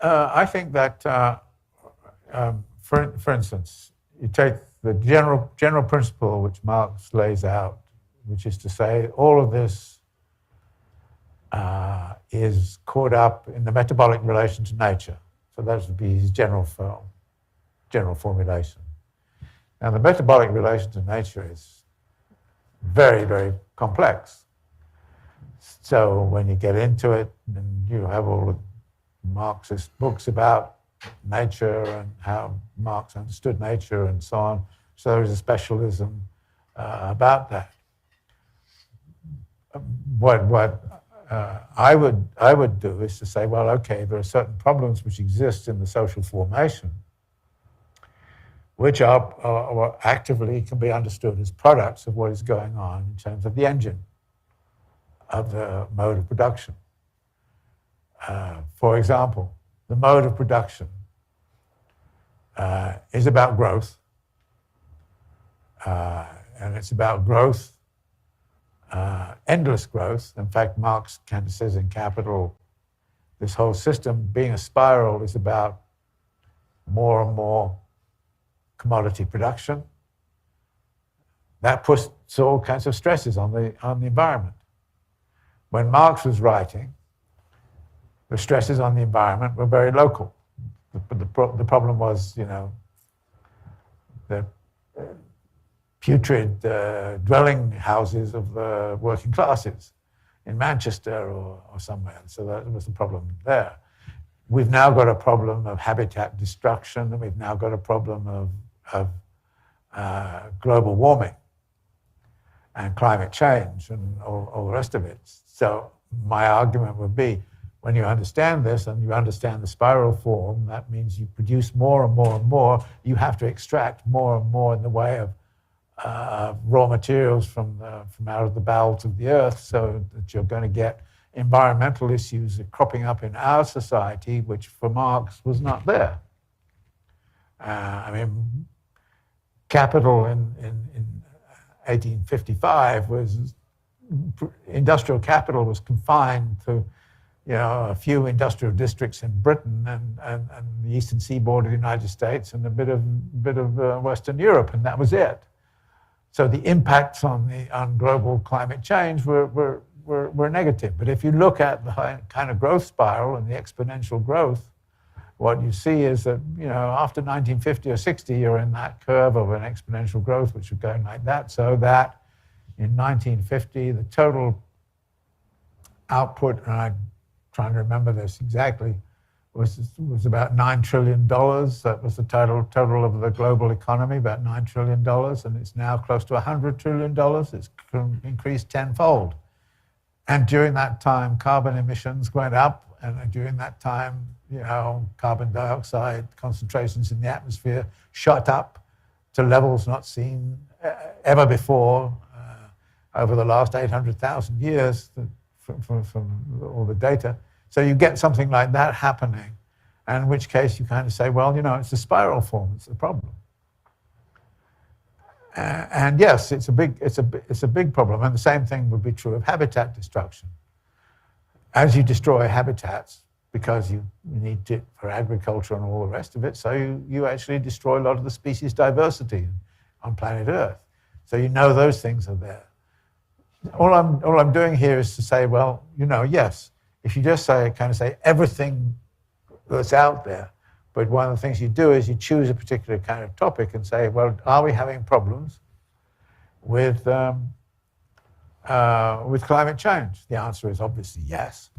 I think that, for instance, you take the general principle which Marx lays out, which is to say all of this is caught up in the metabolic relation to nature. So that would be his general formulation. Now, the metabolic relation to nature is very, very complex. So when you get into it, and you have all the Marxist books about nature and how Marx understood nature and so on, so there is a specialism about that. What I would do is to say, well, okay, there are certain problems which exist in the social formation, which are actively can be understood as products of what is going on in terms of the engine of the mode of production. For example, the mode of production is about growth, and it's about growth, endless growth. In fact, Marx kind of says in Capital, this whole system being a spiral is about more and more commodity production. That puts all kinds of stresses on the environment. When Marx was writing, the stresses on the environment were very local. The problem was, you know, the putrid dwelling houses of the working classes in Manchester or somewhere. So that was the problem there. We've now got a problem of habitat destruction, and we've now got a problem of global warming and climate change and all the rest of it. So my argument would be, when you understand this and you understand the spiral form, that means you produce more and more and more. You have to extract more and more in the way raw materials from out of the bowels of the earth, so that you're going to get environmental issues cropping up in our society, which for Marx was not there. I mean, capital in 1855 was, industrial capital was confined to, a few industrial districts in Britain and the eastern seaboard of the United States and a bit of Western Europe, and that was it. So the impacts on global climate change were negative. But if you look at the kind of growth spiral and the exponential growth, what you see is that, after 1950 or 60, you're in that curve of an exponential growth, which was going like that, so that in 1950, the total output, and I'm trying to remember this exactly, was about $9 trillion. That was the total of the global economy, about $9 trillion, and it's now close to $100 trillion. It's increased tenfold. And during that time, carbon emissions went up, and during that time, carbon dioxide concentrations in the atmosphere shot up to levels not seen ever before over the last 800,000 years from all the data. So you get something like that happening, and in which case you kind of say, well, it's the spiral form, it's the problem. And yes, it's a big problem, and the same thing would be true of habitat destruction. As you destroy habitats, because you need it for agriculture and all the rest of it, so you actually destroy a lot of the species diversity on planet Earth. So those things are there. All I'm doing here is to say, well, yes, if you just say everything that's out there, but one of the things you do is you choose a particular kind of topic and say, well, are we having problems with climate change? The answer is obviously yes.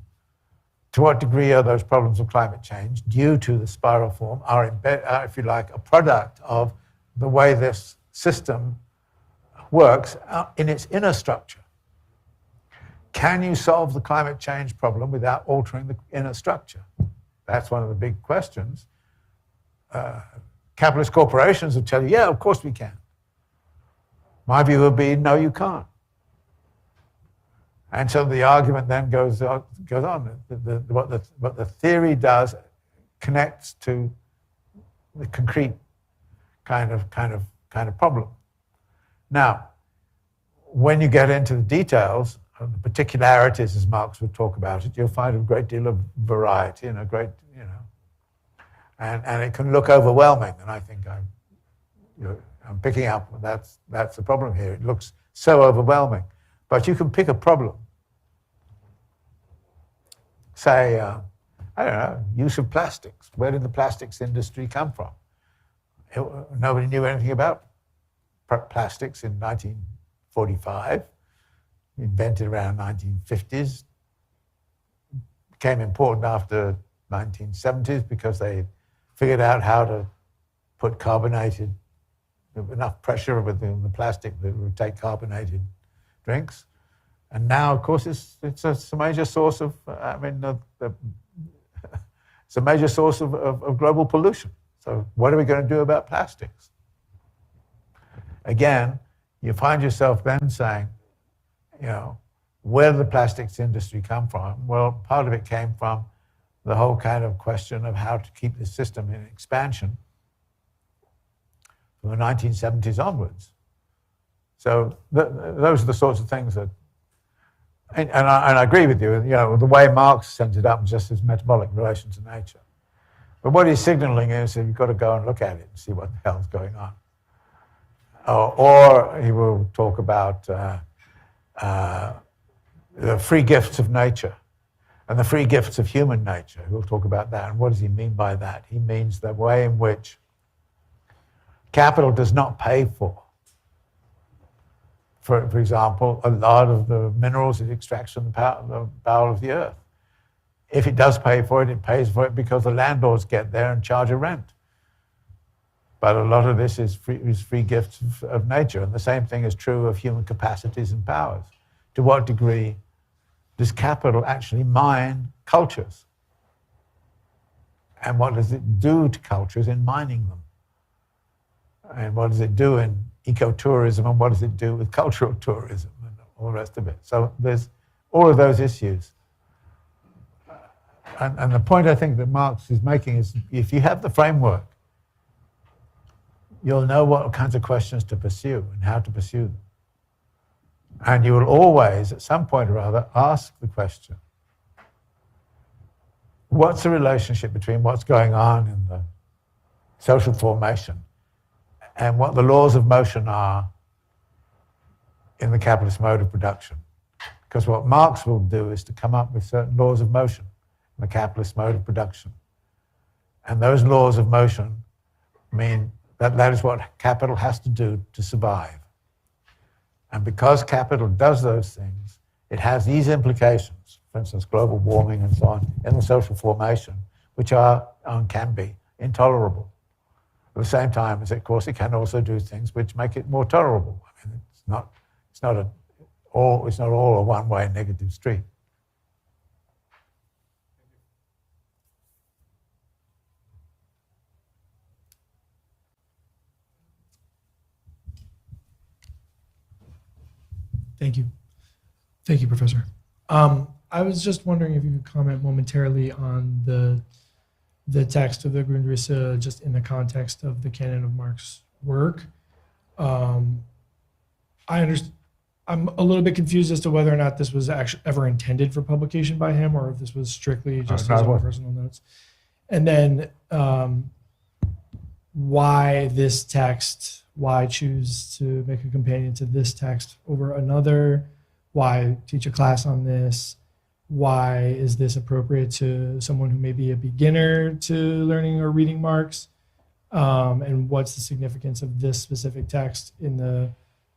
To what degree are those problems of climate change due to the spiral form, are if you like, a product of the way this system works in its inner structure? Can you solve the climate change problem without altering the inner structure? That's one of the big questions. Capitalist corporations will tell you, yeah, of course we can. My view would be, no, you can't. And so the argument then goes on. What the theory does connects to the concrete kind of problem. Now, when you get into the details, the particularities, as Marx would talk about it, you'll find a great deal of variety and and it can look overwhelming. And I think I'm picking up that's the problem here. It looks so overwhelming, but you can pick a problem. Say, I don't know, use of plastics. Where did the plastics industry come from? Nobody knew anything about plastics in 1945. Invented around 1950s, became important after 1970s because they figured out how to put carbonated, enough pressure within the plastic that would take carbonated drinks. And now, of course, it's a major source of, it's a major source of global pollution. So what are we going to do about plastics? Again, you find yourself then saying, where did the plastics industry come from? Well, part of it came from the whole kind of question of how to keep the system in expansion from the 1970s onwards. So those are the sorts of things that, and I agree with you, the way Marx sends it up just as metabolic relation to nature. But what he's signaling is that you've got to go and look at it and see what the hell's going on. Or he will talk about the free gifts of nature and the free gifts of human nature. We'll talk about that. And what does he mean by that? He means the way in which capital does not pay for example, a lot of the minerals it extracts from the bowel of the earth. If it does pay for it, it pays for it because the landlords get there and charge a rent. But a lot of this is free gifts of nature. And the same thing is true of human capacities and powers. To what degree does capital actually mine cultures? And what does it do to cultures in mining them? and what does it do in ecotourism, and what does it do with cultural tourism, and all the rest of it. So there's all of those issues. And the point I think that Marx is making is, if you have the framework, you'll know what kinds of questions to pursue and how to pursue them. And you will always, at some point or other, ask the question, what's the relationship between what's going on in the social formation and what the laws of motion are in the capitalist mode of production? Because what Marx will do is to come up with certain laws of motion in the capitalist mode of production. And those laws of motion mean that that is what capital has to do to survive. And because capital does those things, it has these implications, for instance, global warming and so on, in the social formation, which are and can be intolerable. At the same time as, of course, it can also do things which make it more tolerable. I mean, it's not all a one-way negative street. Thank you. Thank you, Professor. I was just wondering if you could comment momentarily on the text of the Grundrisse just in the context of the canon of Marx's work. I'm a little bit confused as to whether or not this was actually ever intended for publication by him, or if this was strictly just his own personal notes. And then why this text? Why choose to make a companion to this text over another? Why teach a class on this? Why is this appropriate to someone who may be a beginner to learning or reading Marx? And what's the significance of this specific text in the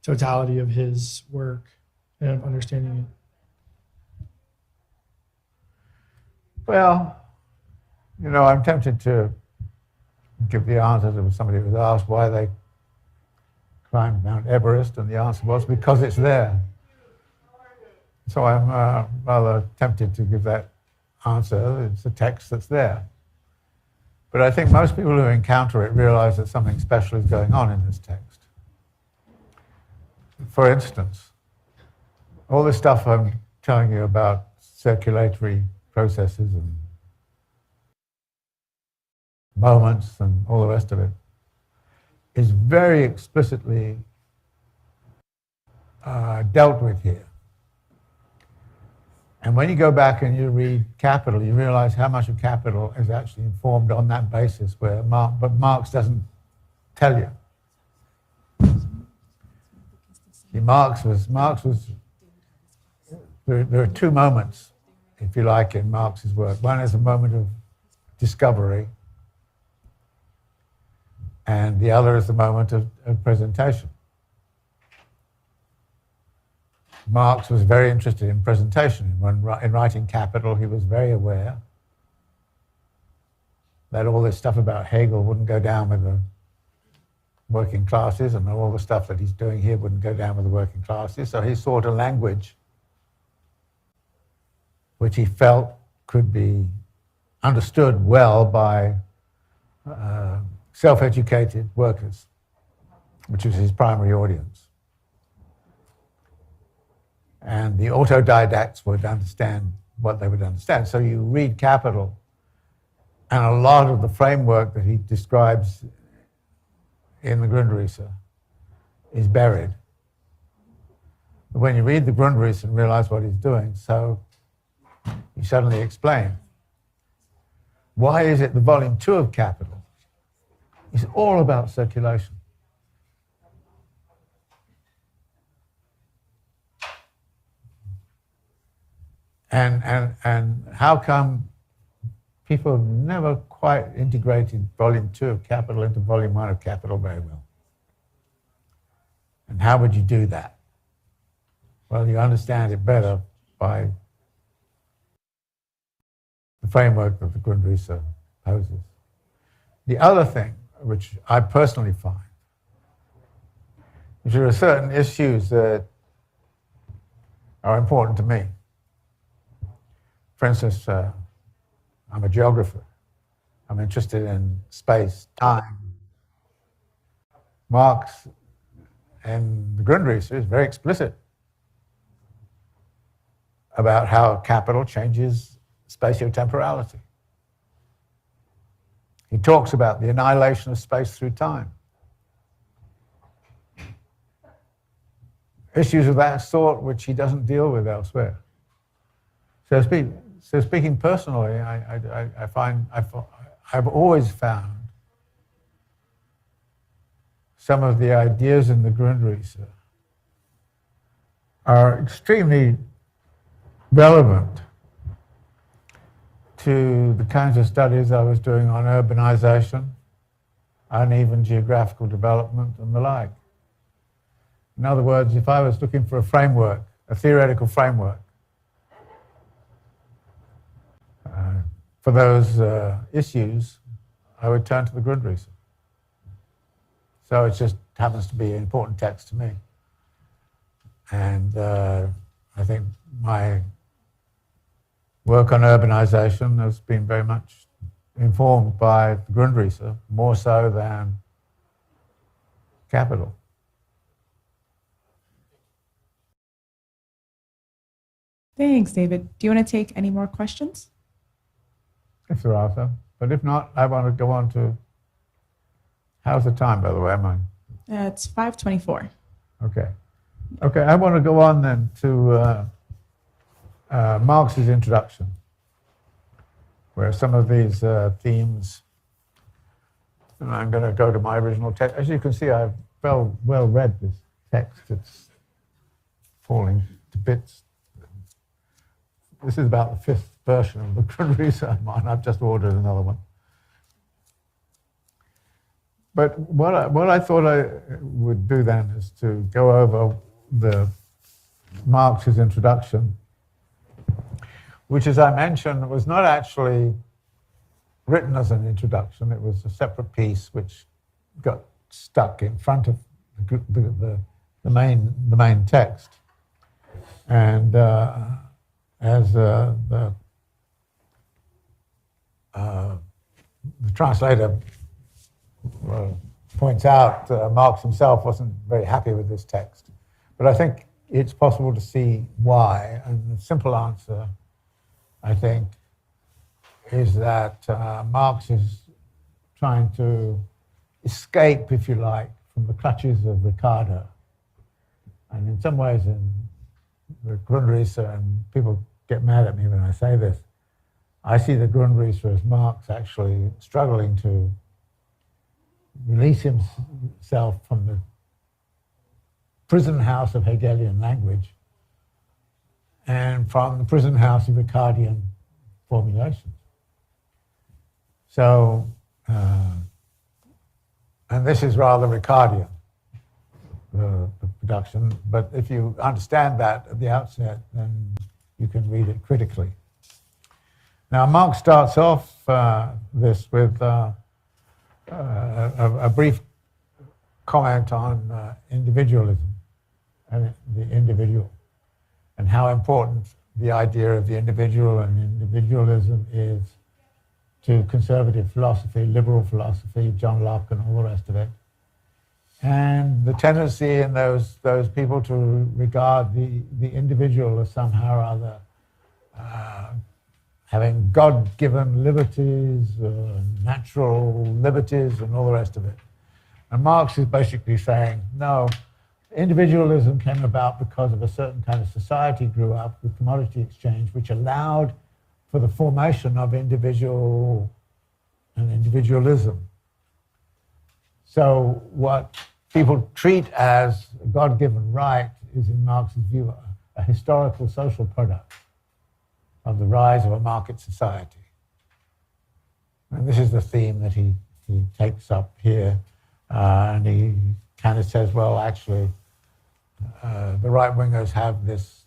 totality of his work and of understanding it? Well, I'm tempted to give the answer to somebody who was asked why they climbed Mount Everest, and the answer was because it's there. So I'm rather tempted to give that answer. It's a text that's there. But I think most people who encounter it realize that something special is going on in this text. For instance, all this stuff I'm telling you about circulatory processes and moments and all the rest of it is very explicitly dealt with here. And when you go back and you read Capital, you realize how much of Capital is actually informed on that basis, but Marx doesn't tell you. See, Marx was there are two moments, if you like, in Marx's work. One is a moment of discovery, and the other is the moment of presentation. Marx was very interested in presentation. In writing Capital, he was very aware that all this stuff about Hegel wouldn't go down with the working classes, and all the stuff that he's doing here wouldn't go down with the working classes. So he sought a language which he felt could be understood well by self-educated workers, which was his primary audience. And the autodidacts would understand what they would understand. So you read Capital, and a lot of the framework that he describes in the Grundrisse is buried. But when you read the Grundrisse and realize what he's doing, so you suddenly explain, why is it the volume 2 of Capital is all about circulation? And how come people have never quite integrated volume 2 of Capital into volume 1 of Capital very well? And how would you do that? Well, you understand it better by the framework that the Grundrisse poses. The other thing, which I personally find, is there are certain issues that are important to me. For instance, I'm a geographer. I'm interested in space, time. Marx in the Grundrisse is very explicit about how capital changes spatiotemporality. He talks about the annihilation of space through time. Issues of that sort which he doesn't deal with elsewhere. So speaking personally, I've always found some of the ideas in the Grundrisse are extremely relevant to the kinds of studies I was doing on urbanization, uneven geographical development, and the like. In other words, if I was looking for a framework, a theoretical framework, for those issues, I would turn to the Grundrisse. So it just happens to be an important text to me. And I think my work on urbanization has been very much informed by the Grundrisse, more so than capital. Thanks, David. Do you want to take any more questions? If there are some. But if not, I want to go on to, how's the time, by the way? It's 5:24. Okay. Okay, I want to go on then to Marx's introduction, where some of these themes, and I'm going to go to my original text. As you can see, I've well read this text. It's falling to bits. This is about the 5th version of the Grundrisse I'm on. I've just ordered another one. But what I thought I would do then is to go over Marx's introduction, which, as I mentioned, was not actually written as an introduction. It was a separate piece which got stuck in front of the main text. And as the translator points out, Marx himself wasn't very happy with this text. But I think it's possible to see why. And the simple answer, I think, is that Marx is trying to escape, if you like, from the clutches of Ricardo. And in some ways, in the Grundrisse, and people get mad at me when I say this, I see the Grundrisse as Marx actually struggling to release himself from the prison house of Hegelian language and from the prison house of Ricardian formulations. So, and this is rather Ricardian, the production, but if you understand that at the outset, then you can read it critically. Now, Marx starts off this with a brief comment on individualism and the individual, and how important the idea of the individual and individualism is to conservative philosophy, liberal philosophy, John Locke and all the rest of it. And the tendency in those people to regard the individual as somehow or other having God-given liberties, natural liberties, and all the rest of it. And Marx is basically saying, no, individualism came about because of a certain kind of society grew up with commodity exchange, which allowed for the formation of individual and individualism. So what people treat as a God-given right is, in Marx's view, a historical social product of the rise of a market society. And this is the theme that he takes up here. And he kind of says, well, actually, the right-wingers have this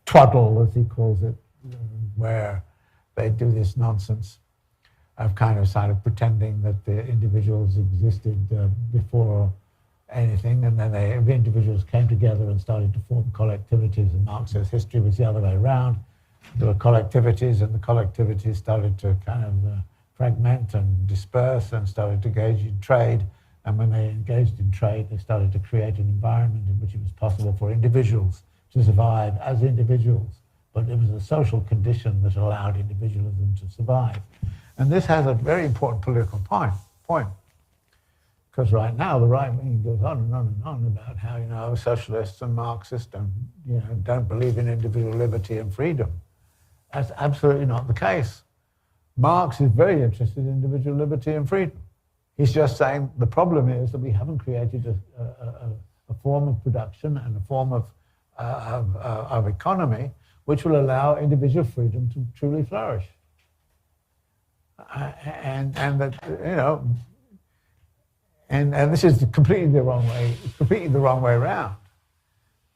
twaddle, as he calls it, where they do this nonsense of kind of pretending that the individuals existed before anything, and then the individuals came together and started to form collectivities, and Marx says history was the other way around. There were collectivities, and the collectivities started to kind of fragment and disperse and started to engage in trade, And when they engaged in trade, they started to create an environment in which it was possible for individuals to survive as individuals. But it was a social condition that allowed individualism to survive. And this has a very important political point. Because right now, the right wing goes on and on and on about how, you know, socialists and Marxists don't believe in individual liberty and freedom. That's absolutely not the case. Marx is very interested in individual liberty and freedom. He's just saying the problem is that we haven't created a form of production and a form of economy which will allow individual freedom to truly flourish. And that, you know, and this is completely the wrong way around.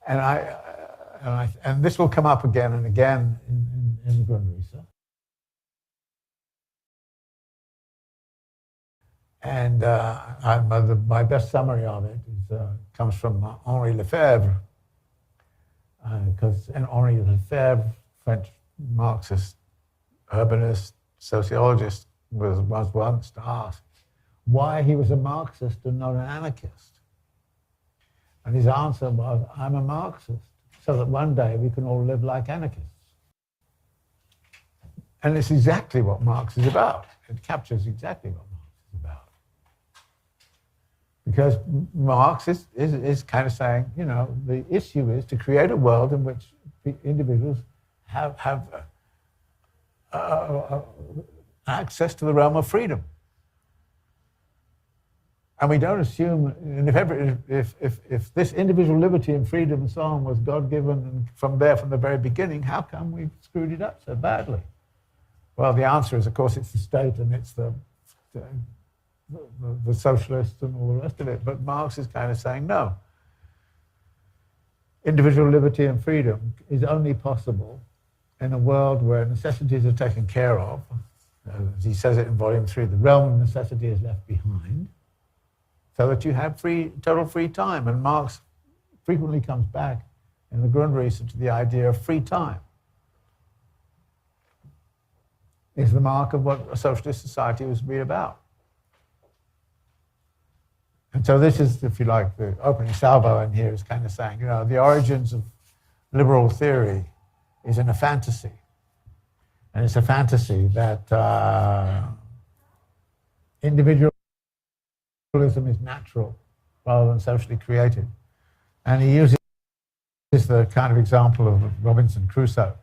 And this will come up again and again in the Grundrisse. And my best summary of it comes from Henri Lefebvre, because Henri Lefebvre, French Marxist, urbanist, sociologist, was once asked why he was a Marxist and not an anarchist. And his answer was, I'm a Marxist, so that one day we can all live like anarchists. And it's exactly what Marx is about. It captures exactly what Marx is about. Because Marx is kind of saying, you know, the issue is to create a world in which individuals have access to the realm of freedom. And we don't assume, and if this individual liberty and freedom and so on was God-given and from the very beginning, how come we screwed it up so badly? Well, the answer is, of course, it's the state and it's the socialists and all the rest of it. But Marx is kind of saying, no. Individual liberty and freedom is only possible in a world where necessities are taken care of. As he says it in Volume 3, the realm of necessity is left behind, so that you have total free time. And Marx frequently comes back in the Grundrisse to the idea of free time. It's the mark of what a socialist society was to be about. And so this is, if you like, the opening salvo in here is kind of saying, you know, the origins of liberal theory is in a fantasy. And it's a fantasy that individualism is natural rather than socially created. And he uses the kind of example of Robinson Crusoe,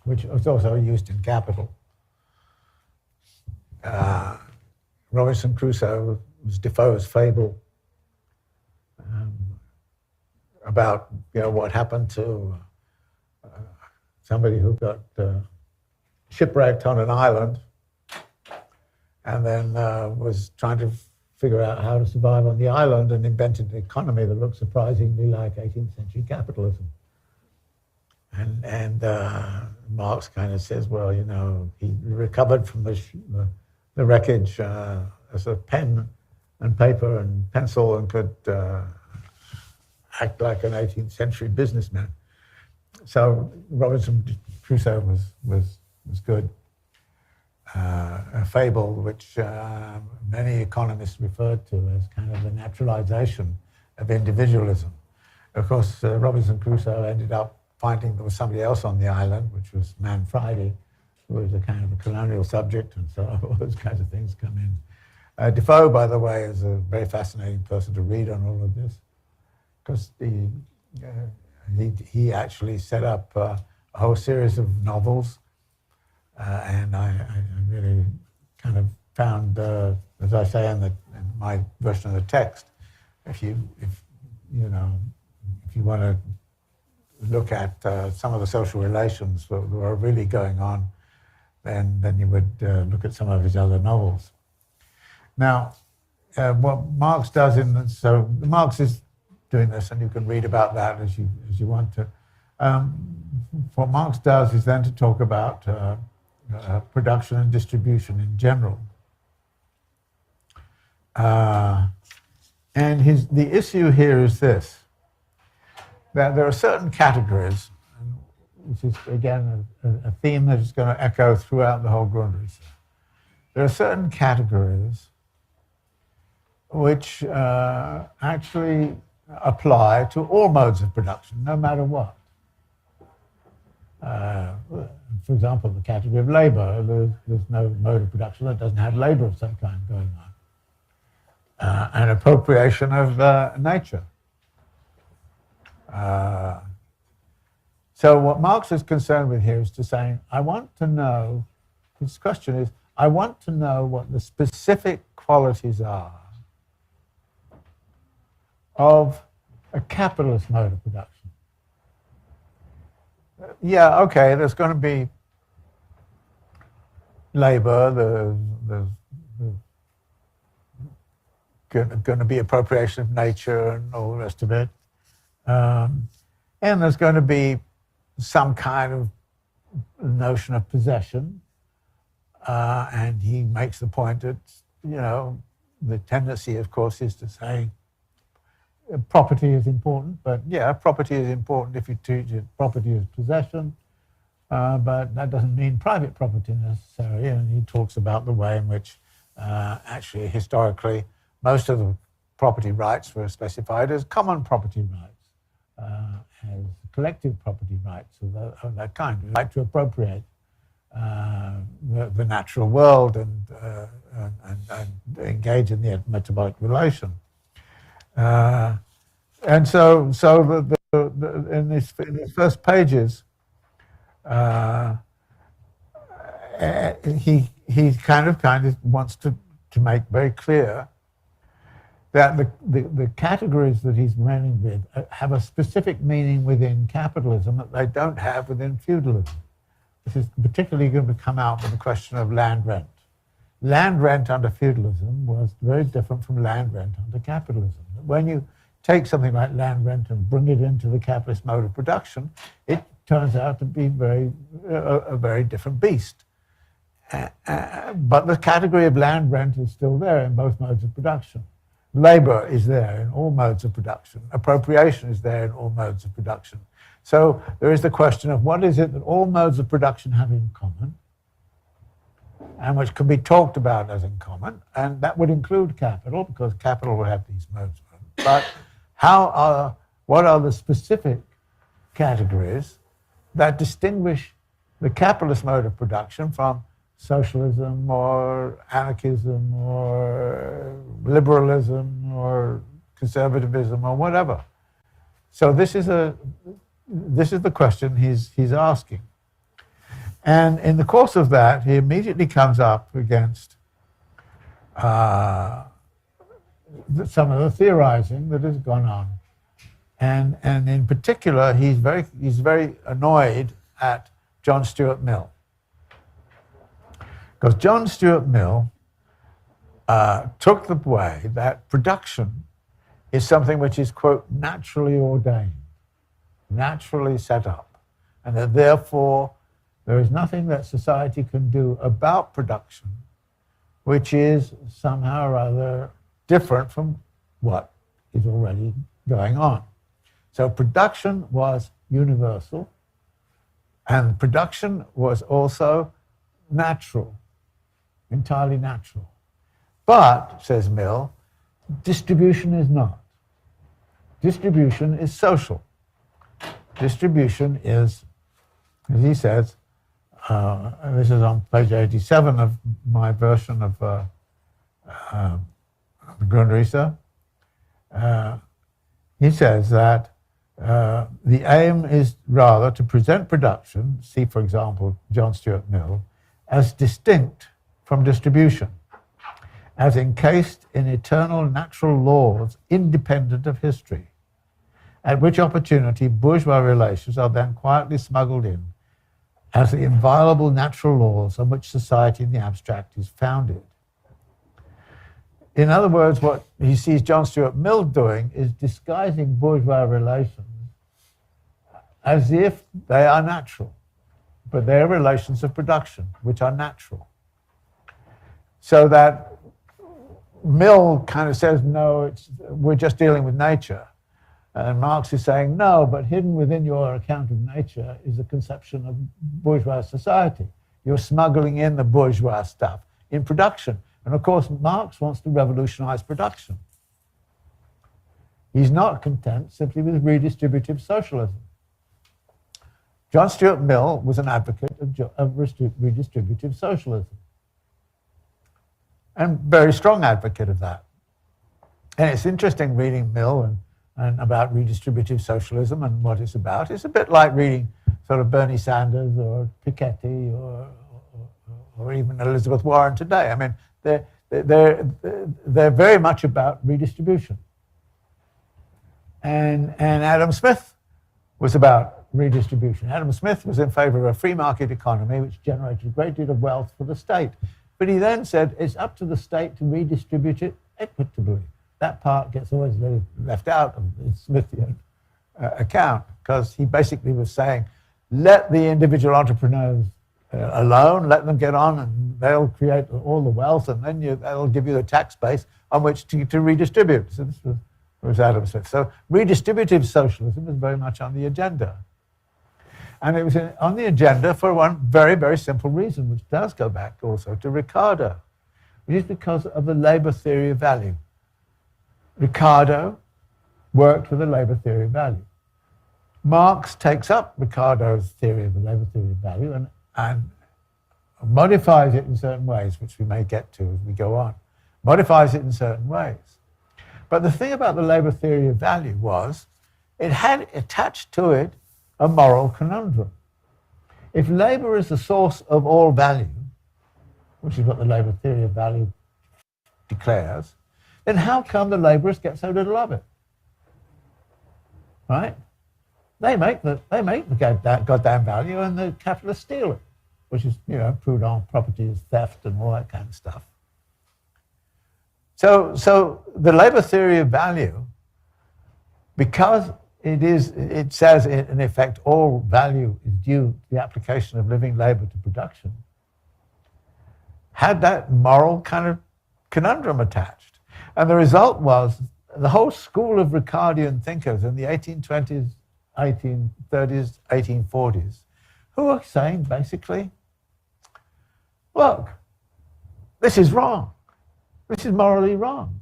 which was also used in Capital. Robinson Crusoe was Defoe's fable about, you know, what happened to somebody who got shipwrecked on an island and then was trying to figure out how to survive on the island and invented an economy that looked surprisingly like 18th century capitalism. And Marx kind of says, well, you know, he recovered from the wreckage as a pen and paper and pencil and could act like an 18th century businessman. So Robinson Crusoe was good. A fable which many economists referred to as kind of the naturalization of individualism. Of course, Robinson Crusoe ended up finding there was somebody else on the island, which was Man Friday, who was a kind of a colonial subject, and so all those kinds of things come in. Defoe, by the way, is a very fascinating person to read on all of this, because he actually set up a whole series of novels, and I really kind of found, as I say in my version of the text, if you want to look at some of the social relations that were really going on, then you would look at some of his other novels. Now, what Marx does so Marx is doing this, and you can read about that as you want to. What Marx does is then to talk about production and distribution in general. And the issue here is this, that there are certain categories, which is, again, a theme that is going to echo throughout the whole Grundrisse. There are certain categories which actually apply to all modes of production, no matter what. For example, the category of labor, there's no mode of production that doesn't have labor of some kind going on. An appropriation of nature. So what Marx is concerned with here is to say, I want to know, his question is, I want to know what the specific qualities are of a capitalist mode of production. Yeah, okay, there's going to be labor, there's going to be appropriation of nature and all the rest of it. And there's going to be some kind of notion of possession. And he makes the point that, you know, the tendency, of course, is to say property is important, but yeah, property is important if you treat property as possession, but that doesn't mean private property necessarily. And he talks about the way in which actually historically most of the property rights were specified as common property rights, as collective property rights of that kind, the right to appropriate the natural world and engage in the metabolic relation. And so in these first pages, he kind of wants to make very clear that the categories that he's running with have a specific meaning within capitalism that they don't have within feudalism. This is particularly going to come out with the question of land rent. Land rent under feudalism was very different from land rent under capitalism. When you take something like land rent and bring it into the capitalist mode of production, it turns out to be a very different beast. But the category of land rent is still there in both modes of production. Labor is there in all modes of production. Appropriation is there in all modes of production. So there is the question of what is it that all modes of production have in common, and which can be talked about as in common, and that would include capital, because capital will have these modes. But what are the specific categories that distinguish the capitalist mode of production from socialism or anarchism or liberalism or conservatism or whatever? So this is the question he's asking. And in the course of that, he immediately comes up against some of the theorizing that has gone on. And in particular, he's very annoyed at John Stuart Mill. Because John Stuart Mill took the way that production is something which is, quote, naturally ordained, naturally set up, and that therefore there is nothing that society can do about production which is somehow or other different from what is already going on. So production was universal, and production was also natural, entirely natural. But, says Mill, distribution is not. Distribution is social. Distribution is, as he says, this is on page 87 of my version of the Grundrisse. He says that the aim is rather to present production, see for example John Stuart Mill, as distinct from distribution, as encased in eternal natural laws independent of history, at which opportunity bourgeois relations are then quietly smuggled in as the inviolable natural laws on which society in the abstract is founded. In other words, what he sees John Stuart Mill doing is disguising bourgeois relations as if they are natural, but they are relations of production, which are natural. So that Mill kind of says, no, we're just dealing with nature. And Marx is saying, no, but hidden within your account of nature is a conception of bourgeois society. You're smuggling in the bourgeois stuff in production, And of course, Marx wants to revolutionize production. He's not content simply with redistributive socialism. John Stuart Mill was an advocate of redistributive socialism, and very strong advocate of that. And it's interesting reading Mill and about redistributive socialism and what it's about. It's a bit like reading sort of Bernie Sanders or Piketty or even Elizabeth Warren today. I mean, they're very much about redistribution. And Adam Smith was about redistribution. Adam Smith was in favor of a free market economy which generated a great deal of wealth for the state. But he then said it's up to the state to redistribute it equitably. That part gets always left out of the Smithian account, because he basically was saying, let the individual entrepreneurs alone, let them get on and they'll create all the wealth, and then they'll give you the tax base on which to redistribute. So this was Adam Smith. So redistributive socialism was very much on the agenda. And it was on the agenda for one very, very simple reason, which does go back also to Ricardo, which is because of the labor theory of value. Ricardo worked with the labor theory of value. Marx takes up Ricardo's theory of the labor theory of value and modifies it in certain ways, which we may get to as we go on. Modifies it in certain ways. But the thing about the labor theory of value was it had attached to it a moral conundrum. If labor is the source of all value, which is what the labor theory of value declares, then how come the laborers get so little of it? Right? They make the goddamn value, and the capitalists steal it, which is, prudent property is theft and all that kind of stuff. So the labor theory of value, because it says in effect all value is due to the application of living labor to production, had that moral kind of conundrum attached. And the result was the whole school of Ricardian thinkers in the 1820s, 1830s, 1840s, who were saying basically, look, this is wrong. This is morally wrong.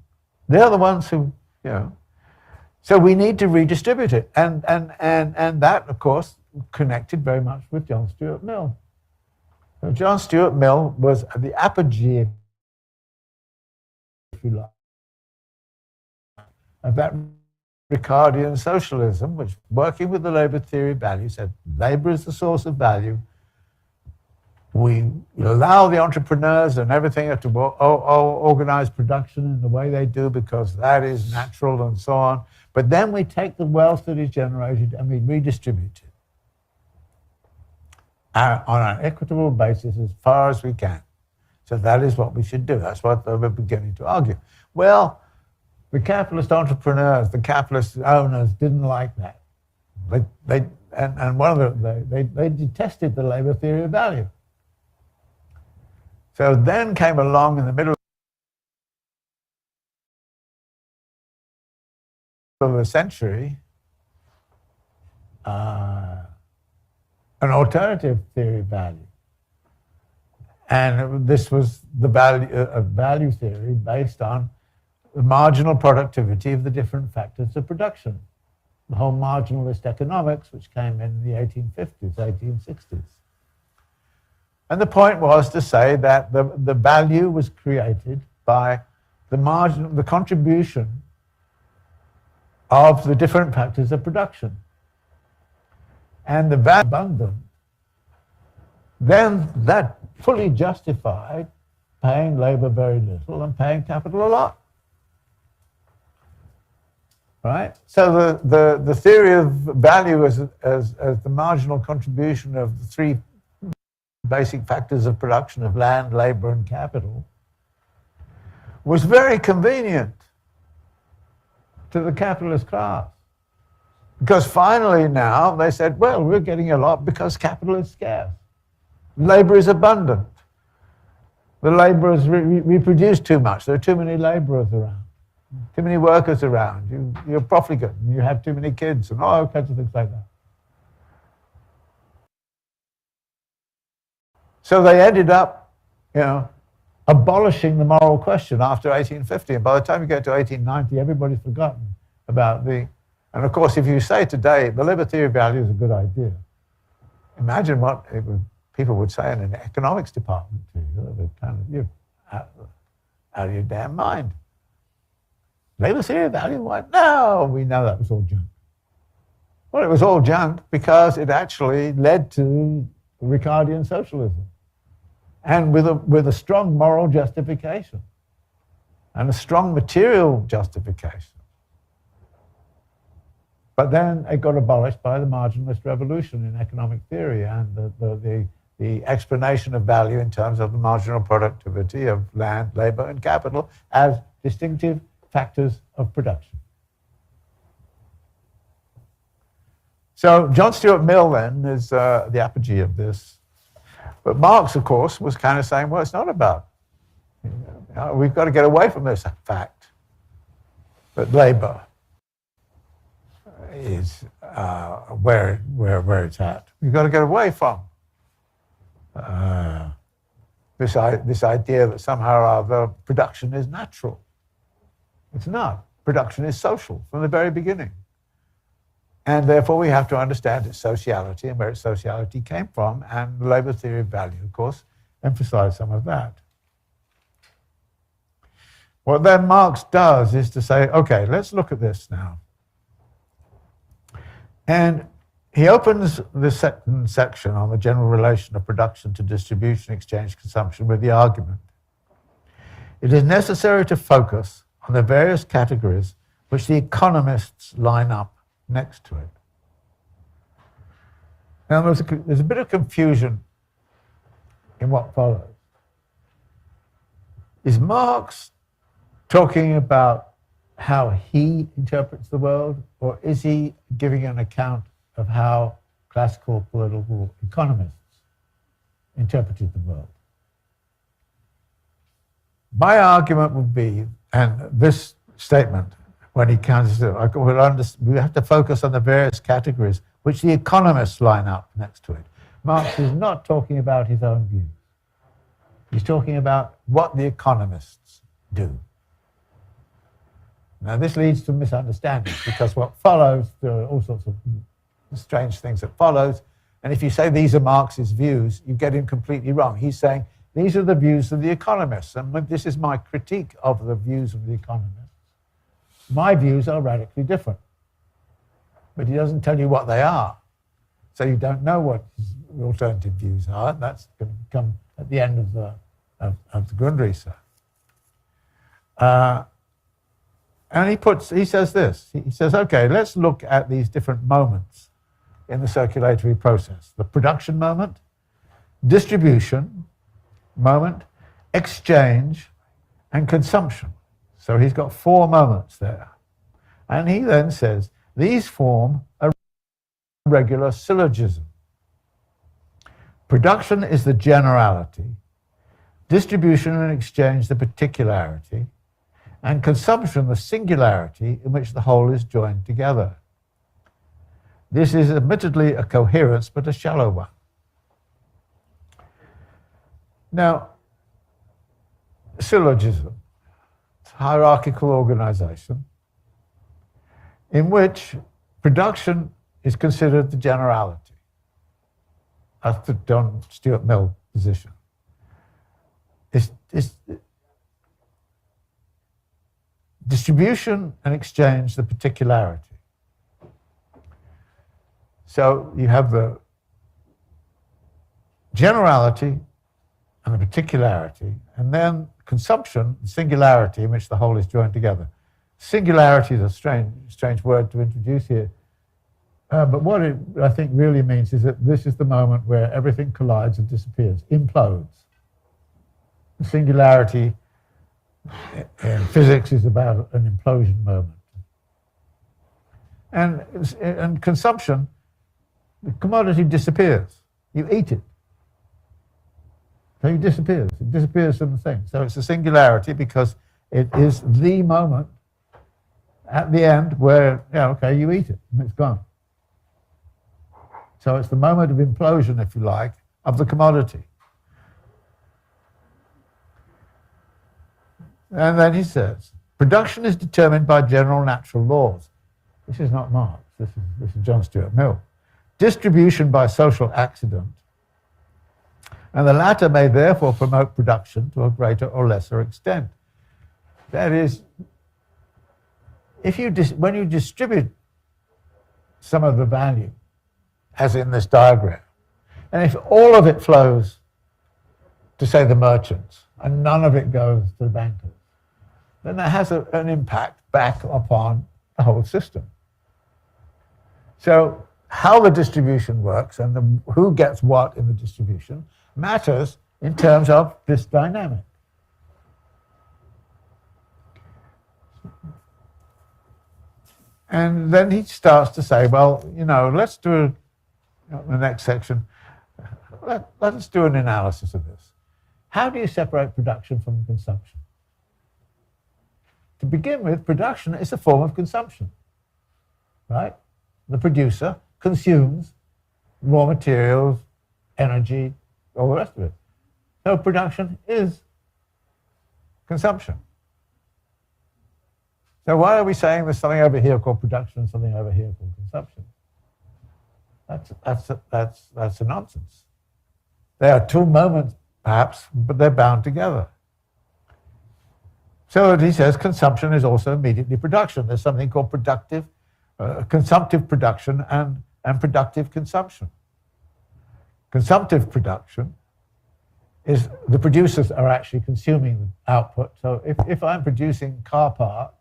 They're the ones who, so we need to redistribute it. And that, of course, connected very much with John Stuart Mill. So John Stuart Mill was at the apogee, if you like, of that Ricardian socialism, which, working with the labor theory of value, said labor is the source of value. We allow the entrepreneurs and everything to organize production in the way they do because that is natural and so on. But then we take the wealth that is generated and we redistribute it on an equitable basis as far as we can. So that is what we should do. That's what they were beginning to argue. Well, the capitalist entrepreneurs, the capitalist owners didn't like that. They detested the labor theory of value. So then came along in the middle of the century an alternative theory of value. And this was the value theory based on the marginal productivity of the different factors of production. The whole marginalist economics, which came in the 1850s, 1860s. And the point was to say that the value was created by the contribution of the different factors of production. And the value abundant, then that fully justified paying labor very little and paying capital a lot. Right? So the theory of value as the marginal contribution of the three basic factors of production of land, labor, and capital was very convenient to the capitalist class. Because finally now they said, well, we're getting a lot because capital is scarce. Labor is abundant. The laborers reproduce too much. There are too many laborers around. Too many workers around. You're profligate and you have too many kids and all kinds of things like that. So they ended up, abolishing the moral question after 1850. And by the time you get to 1890, everybody's forgotten about the... And of course, if you say today, the Liber theory of value is a good idea, imagine what people would say in an economics department to you. They're kind of, you're out of your damn mind. Liber theory of value? What? No, we know that was all junk. Well, it was all junk because it actually led to Ricardian socialism, and with a strong moral justification and a strong material justification. But then it got abolished by the marginalist revolution in economic theory and the explanation of value in terms of the marginal productivity of land, labor, and capital as distinctive factors of production. So John Stuart Mill then is the apogee of this. But Marx, of course, was kind of saying, well, it's not about, we've got to get away from this fact that labor is where it's at. We've got to get away from this idea that somehow or other production is natural. It's not. Production is social from the very beginning. And therefore, we have to understand its sociality and where its sociality came from. And the labor theory of value, of course, emphasized some of that. What then Marx does is to say, okay, let's look at this now. And he opens the second section on the general relation of production to distribution, exchange, consumption with the argument: it is necessary to focus on the various categories which the economists line up next to it. Now, there's a bit of confusion in what follows. Is Marx talking about how he interprets the world, or is he giving an account of how classical political economists interpreted the world? My argument would be, and this statement, when he counts it, we have to focus on the various categories which the economists line up next to it. Marx is not talking about his own views. He's talking about what the economists do. Now, this leads to misunderstandings, because what follows, there are all sorts of strange things that follows, and if you say these are Marx's views, you get him completely wrong. He's saying these are the views of the economists, and this is my critique of the views of the economists. My views are radically different, but he doesn't tell you what they are, so you don't know what his alternative views are. That's going to come at the end of the Grundrisse. And he says this. He says, okay, let's look at these different moments in the circulatory process: the production moment, distribution moment, exchange, and consumption. So he's got 4 moments there. And he then says, these form a regular syllogism. Production is the generality, distribution and exchange the particularity, and consumption the singularity in which the whole is joined together. This is admittedly a coherence, but a shallow one. Now, syllogism, hierarchical organization in which production is considered the generality. That's the John Stuart Mill position. It's distribution and exchange the particularity. So you have the generality and the particularity, and then consumption, the singularity in which the whole is joined together. Singularity is a strange word to introduce here, but what it, I think, really means is that this is the moment where everything collides and disappears, implodes. The singularity in physics is about an implosion moment. And consumption, the commodity disappears. You eat it. So it disappears. It disappears from the thing. So it's a singularity because it is the moment at the end where, okay, you eat it and it's gone. So it's the moment of implosion, if you like, of the commodity. And then he says, production is determined by general natural laws. This is not Marx, this is John Stuart Mill. Distribution by social accident, and the latter may therefore promote production to a greater or lesser extent. That is, when you distribute some of the value, as in this diagram, and if all of it flows to, say, the merchants, and none of it goes to the bankers, then that has an impact back upon the whole system. So how the distribution works and who gets what in the distribution matters in terms of this dynamic. And then he starts to say, well, let's do the next section. Let's do an analysis of this. How do you separate production from consumption? To begin with, production is a form of consumption, right? The producer consumes raw materials, energy, all the rest of it. So production is consumption. So why are we saying there's something over here called production and something over here called consumption? That's a nonsense. There are two moments, perhaps, but they're bound together. So he says consumption is also immediately production. There's something called consumptive production and productive consumption. Consumptive production is the producers are actually consuming output. So if I'm producing car parts,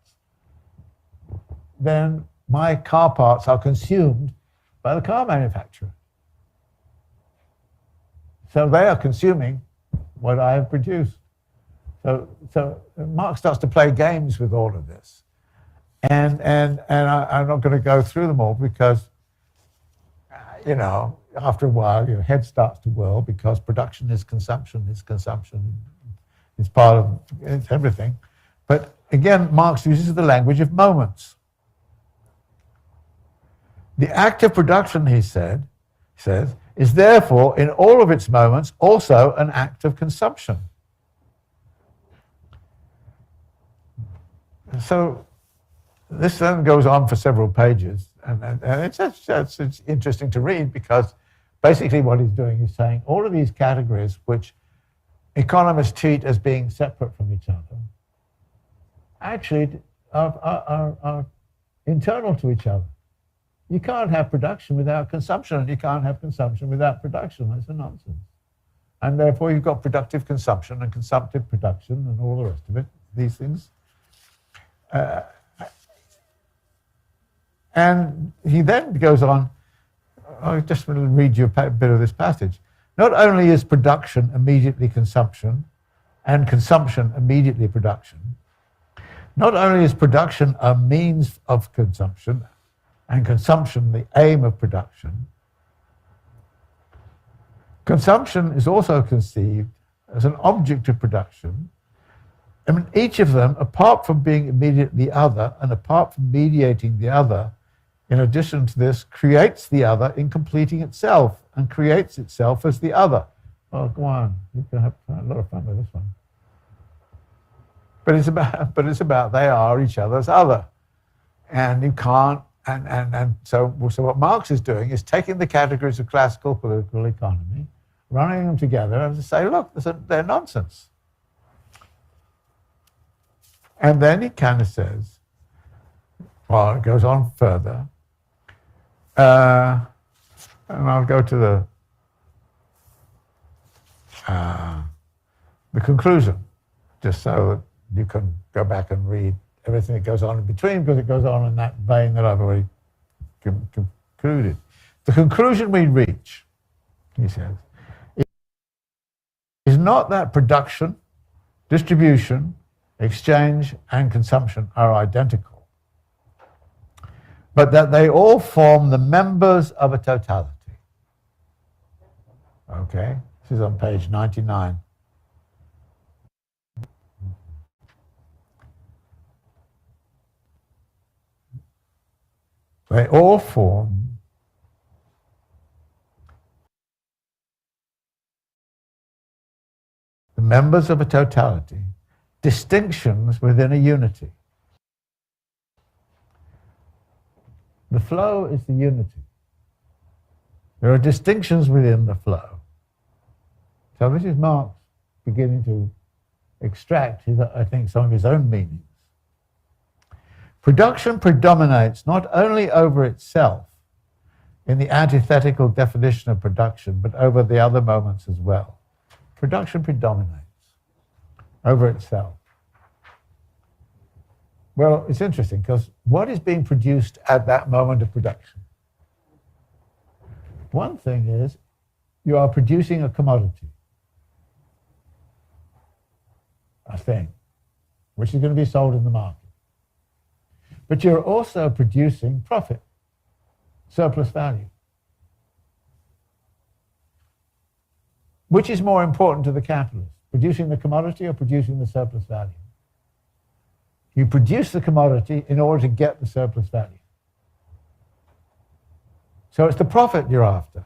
then my car parts are consumed by the car manufacturer. So they are consuming what I have produced. So Marx starts to play games with all of this. And I'm not going to go through them all because, after a while, your head starts to whirl because production is consumption, it's part of, it's everything. But again, Marx uses the language of moments. The act of production, he says, is therefore, in all of its moments, also an act of consumption. So this then goes on for several pages, and it's interesting to read because basically what he's doing is saying all of these categories which economists treat as being separate from each other actually are internal to each other. You can't have production without consumption, and you can't have consumption without production. That's a nonsense. And therefore you've got productive consumption and consumptive production and all the rest of it, these things. And he then goes on, I just want to read you a bit of this passage. Not only is production immediately consumption and consumption immediately production, not only is production a means of consumption and consumption the aim of production, consumption is also conceived as an object of production. I mean, each of them, apart from being immediately the other and apart from mediating the other, in addition to this, creates the other in completing itself and creates itself as the other. Oh, go on. You can have a lot of fun with this one. But it's about they are each other's other. And you can't, so what Marx is doing is taking the categories of classical political economy, running them together and to say, look, they're nonsense. And then he kind of says, well, it goes on further. And I'll go to the conclusion, just so that you can go back and read everything that goes on in between, because it goes on in that vein that I've already concluded. The conclusion we reach, he says, is not that production, distribution, exchange, and consumption are identical, but that they all form the members of a totality. Okay, this is on page 99. They all form the members of a totality, distinctions within a unity. The flow is the unity. There are distinctions within the flow. So this is Marx beginning to extract, I think, some of his own meanings. Production predominates not only over itself in the antithetical definition of production, but over the other moments as well. Production predominates over itself. Well, it's interesting because what is being produced at that moment of production? One thing is you are producing a commodity, a thing, which is going to be sold in the market. But you're also producing profit, surplus value. Which is more important to the capitalist, producing the commodity or producing the surplus value? You produce the commodity in order to get the surplus value. So it's the profit you're after,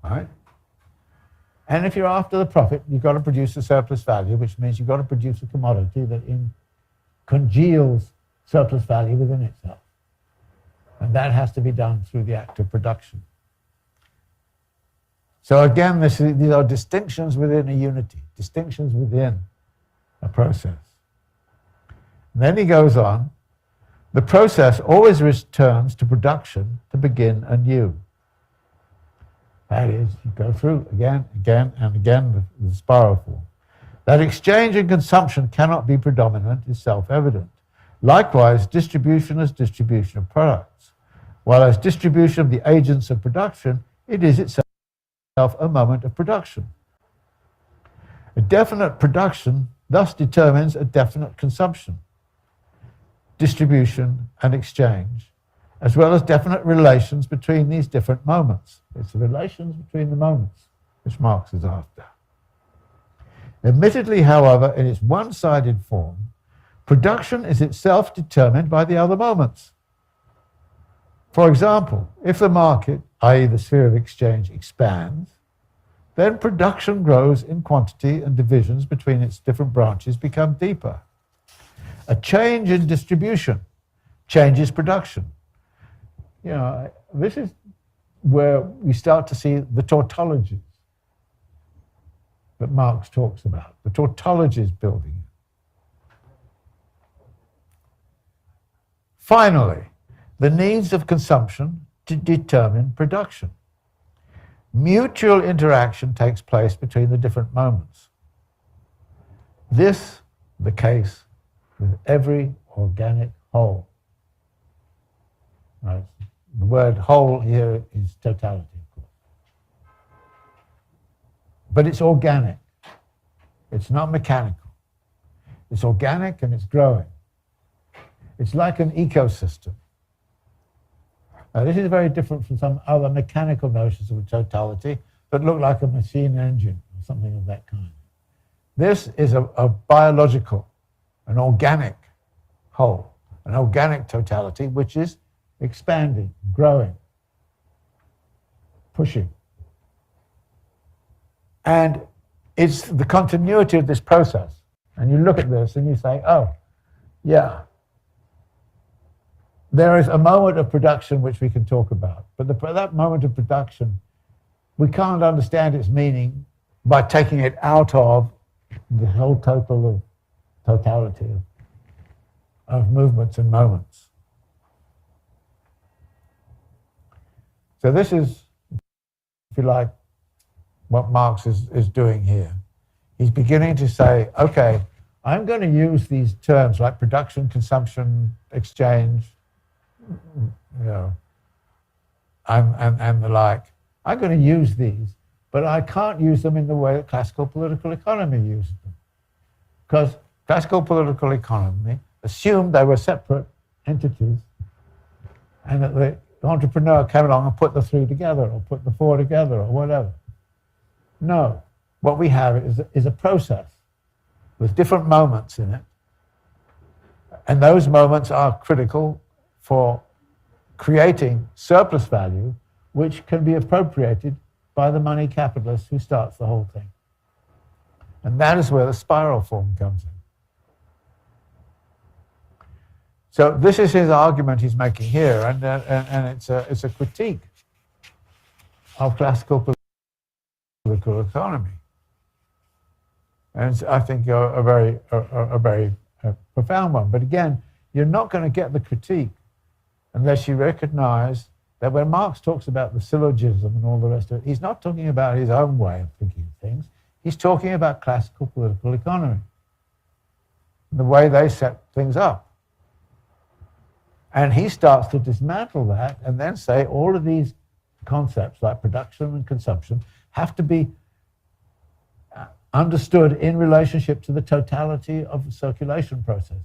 right? And if you're after the profit, you've got to produce the surplus value, which means you've got to produce a commodity that congeals surplus value within itself. And that has to be done through the act of production. So again, these are distinctions within a unity, distinctions within a process. And then he goes on, the process always returns to production to begin anew. That is, you go through again, and again the spiral form. That exchange and consumption cannot be predominant is self-evident. Likewise, distribution is distribution of products, while as distribution of the agents of production, it is itself a moment of production. A definite production thus determines a definite consumption, distribution and exchange, as well as definite relations between these different moments. It's the relations between the moments which Marx is after. Admittedly, however, in its one-sided form, production is itself determined by the other moments. For example, if the market, i.e. the sphere of exchange, expands, then production grows in quantity and divisions between its different branches become deeper. A change in distribution changes production. You know, this is where we start to see the tautologies that Marx talks about, the tautologies building. Finally, the needs of consumption determine production. Mutual interaction takes place between the different moments. This, the case with every organic whole. Right? The word whole here is totality, of course. But it's organic. It's not mechanical. It's organic and it's growing. It's like an ecosystem. Now, this is very different from some other mechanical notions of totality that look like a machine engine or something of that kind. This is a biological, an organic whole, an organic totality which is expanding, growing, pushing. And it's the continuity of this process. And you look at this and you say, oh, yeah, there is a moment of production which we can talk about. But that moment of production, we can't understand its meaning by taking it out of the whole totality of movements and moments. So this is, if you like, what Marx is doing here. He's beginning to say, okay, I'm going to use these terms like production, consumption, exchange, you know, and the like. I'm going to use these, but I can't use them in the way that classical political economy used them. Because classical political economy assumed they were separate entities and that the entrepreneur came along and put the three together or put the four together or whatever. No, what we have is a process with different moments in it. And those moments are critical for creating surplus value, which can be appropriated by the money capitalist who starts the whole thing. And that is where the spiral form comes in. So this is his argument he's making here, and it's a critique of classical political economy, and it's, I think a very profound one. But again, you're not going to get the critique unless you recognize that when Marx talks about the syllogism and all the rest of it, he's not talking about his own way of thinking of things. He's talking about classical political economy, the way they set things up. And he starts to dismantle that and then say all of these concepts like production and consumption have to be understood in relationship to the totality of the circulation processes.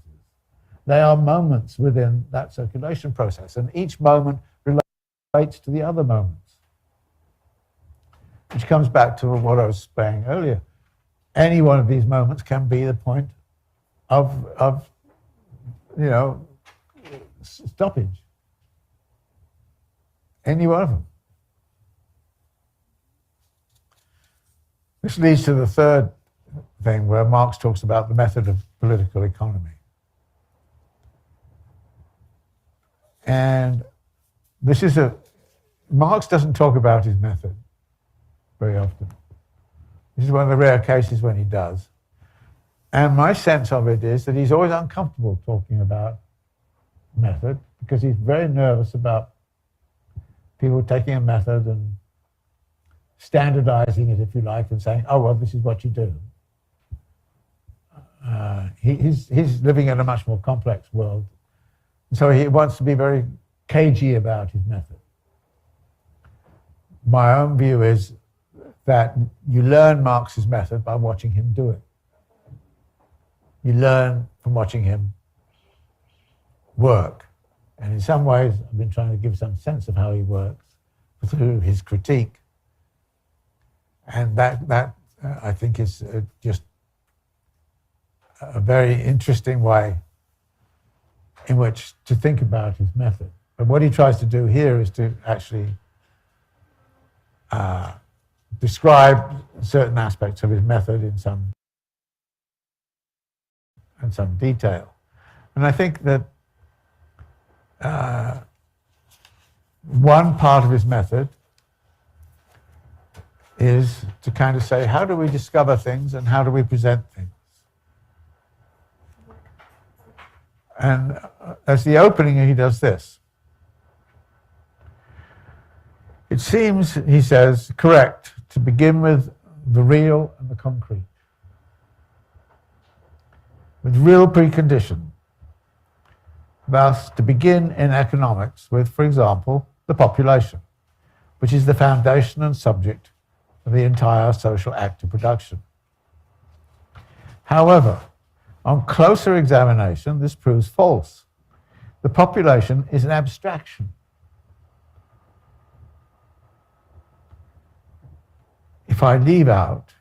They are moments within that circulation process, and each moment relates to the other moments. Which comes back to what I was saying earlier. Any one of these moments can be the point of stoppage. Any one of them. This leads to the third thing where Marx talks about the method of political economy. And this is Marx doesn't talk about his method very often. This is one of the rare cases when he does. And my sense of it is that he's always uncomfortable talking about method because he's very nervous about people taking a method and standardizing it, if you like, and saying, oh, well, this is what you do. He's living in a much more complex world. So he wants to be very cagey about his method. My own view is that you learn Marx's method by watching him do it. You learn from watching him work. And in some ways, I've been trying to give some sense of how he works through his critique. And that I think is just a very interesting way in which to think about his method. But what he tries to do here is to actually describe certain aspects of his method in some detail. And I think that one part of his method is to kind of say, how do we discover things and how do we present things? And as the opening, he does this. It seems, he says, correct to begin with the real and the concrete, with real precondition. Thus, to begin in economics with, for example, the population, which is the foundation and subject of the entire social act of production. However, on closer examination, this proves false. The population is an abstraction. If I leave out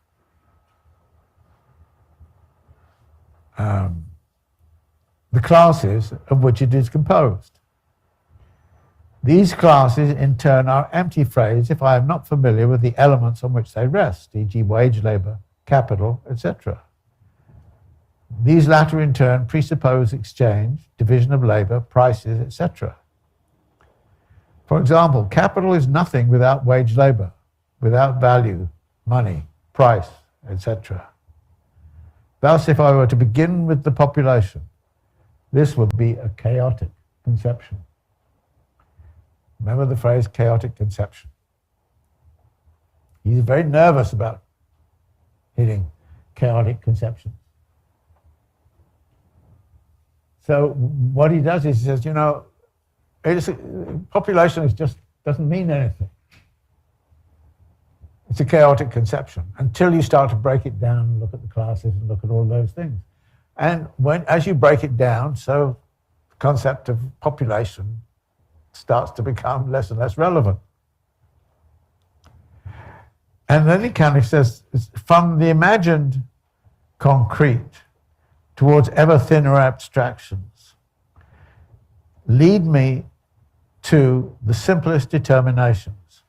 the classes of which it is composed. These classes, in turn, are empty phrase if I am not familiar with the elements on which they rest, e.g. wage labour, capital, etc. These latter, in turn, presuppose exchange, division of labour, prices, etc. For example, capital is nothing without wage labour, without value, money, price, etc. Thus, if I were to begin with the population, this would be a chaotic conception. Remember the phrase chaotic conception. He's very nervous about hitting chaotic conceptions. So what he does is he says, population doesn't mean anything. It's a chaotic conception until you start to break it down and look at the classes and look at all those things. And as you break it down, so the concept of population starts to become less and less relevant. And then he kind of says, from the imagined concrete towards ever thinner abstractions, lead me to the simplest determinations.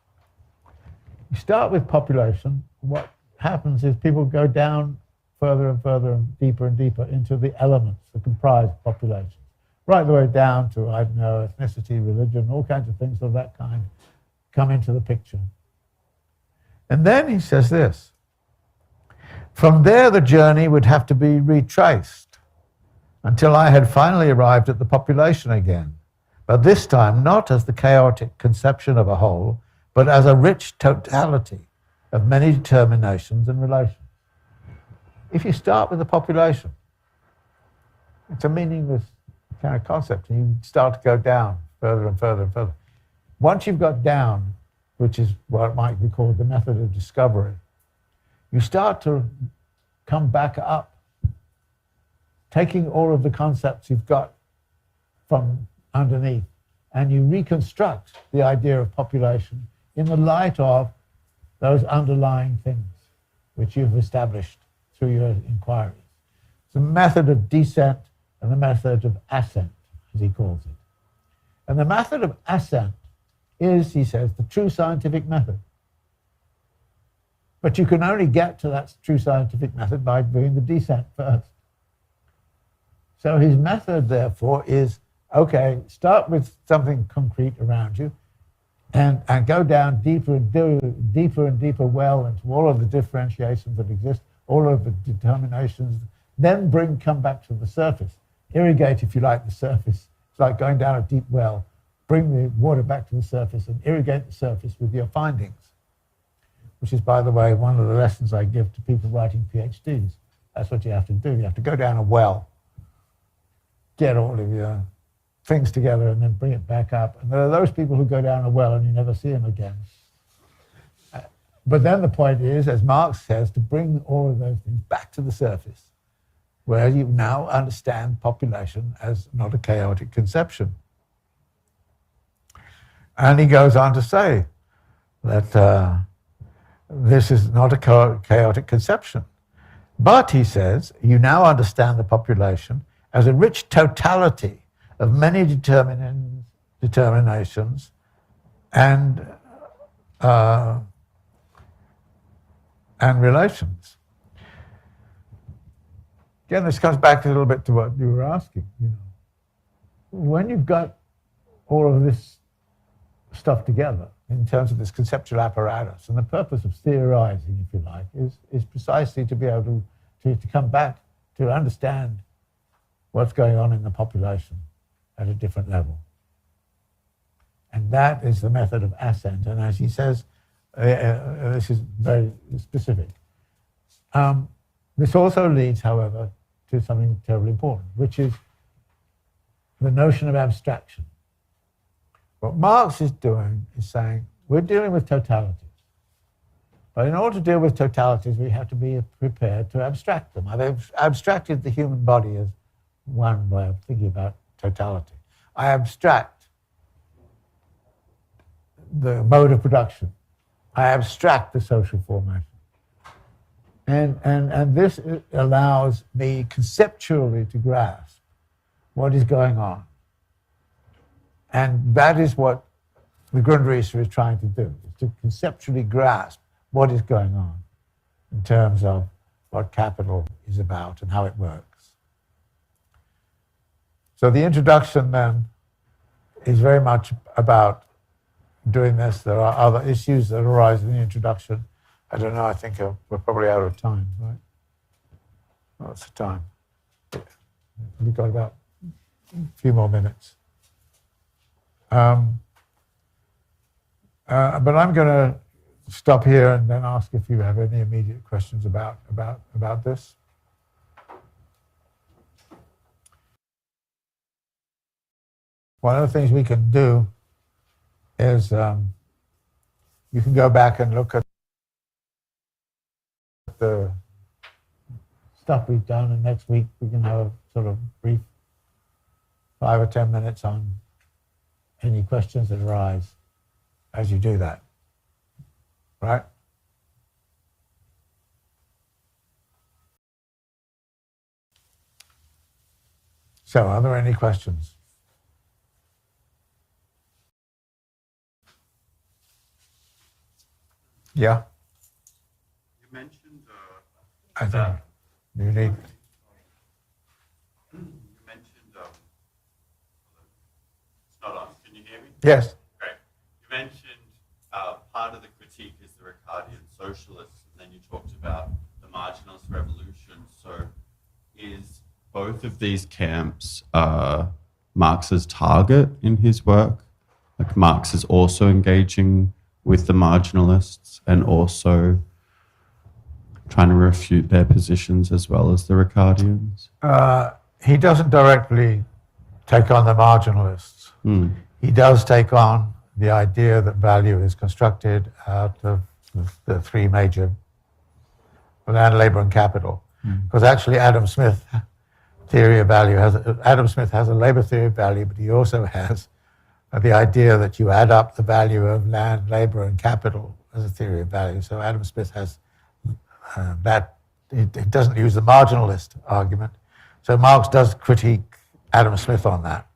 You start with population. What happens is people go down further and further and deeper into the elements that comprise population. right the way down to, I don't know, ethnicity, religion, all kinds of things of that kind come into the picture. And then he says this: from there the journey would have to be retraced until I had finally arrived at the population again, but this time not as the chaotic conception of a whole, but as a rich totality of many determinations and relations. If you start with the population, it's a meaningless kind of concept, and you start to go down further and further and further. Once you've got down, which is what might be called the method of discovery, you start to come back up, taking all of the concepts you've got from underneath, and you reconstruct the idea of population in the light of those underlying things which you've established through your inquiries. It's a method of descent and the method of ascent, as he calls it. And the method of ascent is, he says, the true scientific method. But you can only get to that true scientific method by doing the descent first. So his method, therefore, is, okay, start with something concrete around you and go down deeper and deeper well into all of the differentiations that exist, all of the determinations, then come back to the surface. Irrigate, if you like, the surface. It's like going down a deep well. Bring the water back to the surface and irrigate the surface with your findings, which is, by the way, one of the lessons I give to people writing PhDs. That's what you have to do. You have to go down a well, get all of your things together, and then bring it back up. And there are those people who go down a well and you never see them again. But then the point is, as Marx says, to bring all of those things back to the surface, where you now understand population as not a chaotic conception. And he goes on to say that this is not a chaotic conception. But, he says, you now understand the population as a rich totality of many determinations and relations. Again, this comes back a little bit to what you were asking. When you've got all of this stuff together in terms of this conceptual apparatus, and the purpose of theorizing, if you like, is precisely to be able to come back to understand what's going on in the population at a different level. And that is the method of ascent. And as he says, this is very specific. This also leads, however, to something terribly important, which is the notion of abstraction. What Marx is doing is saying, we're dealing with totalities. But in order to deal with totalities, we have to be prepared to abstract them. I've abstracted the human body as one way of thinking about totality. I abstract the mode of production. I abstract the social formation. And this allows me conceptually to grasp what is going on. And that is what the Grundrisse is trying to do, is to conceptually grasp what is going on in terms of what capital is about and how it works. So the introduction then is very much about doing this. There are other issues that arise in the introduction. I don't know, I think we're probably out of time, right? What's the time? We've got about a few more minutes. But I'm going to stop here and then ask if you have any immediate questions about this. One of the things we can do is you can go back and look at the stuff we've done, and next week we can have a sort of brief 5 or 10 minutes on any questions that arise as you do that. Right? So, are there any questions? Yeah? You mentioned I think you need... you mentioned Yes. Great. You mentioned part of the critique is the Ricardian socialists, and then you talked about the marginalist revolution. So is both of these camps Marx's target in his work? Like Marx is also engaging with the marginalists and also trying to refute their positions as well as the Ricardians? He doesn't directly take on the marginalists. He does take on the idea that value is constructed out of the three major: land, labor, and capital. Because actually Adam Smith theory of value Adam Smith has a labor theory of value, but he also has the idea that you add up the value of land, labor, and capital as a theory of value. So Adam Smith has that. It doesn't use the marginalist argument. So Marx does critique Adam Smith on that,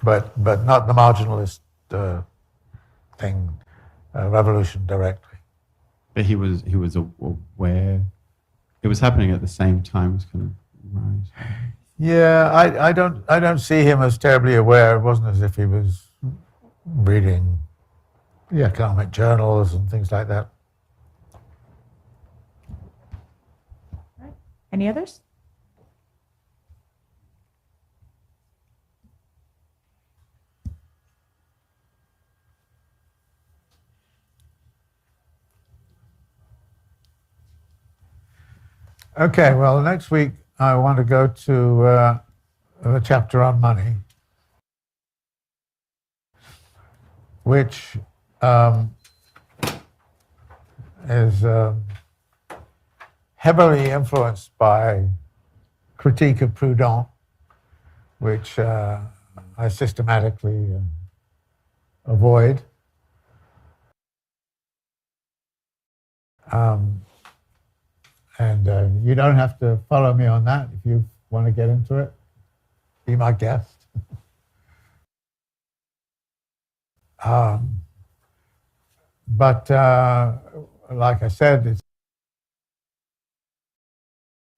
but not the marginalist revolution directly. But he was aware it was happening at the same time as kind of right. Yeah, I don't see him as terribly aware. It wasn't as if he was reading the economic journals and things like that. Any others? Okay, well, next week I want to go to the chapter on money, which is heavily influenced by critique of Proudhon, which I systematically avoid. And you don't have to follow me on that if you want to get into it. Be my guest. But like I said,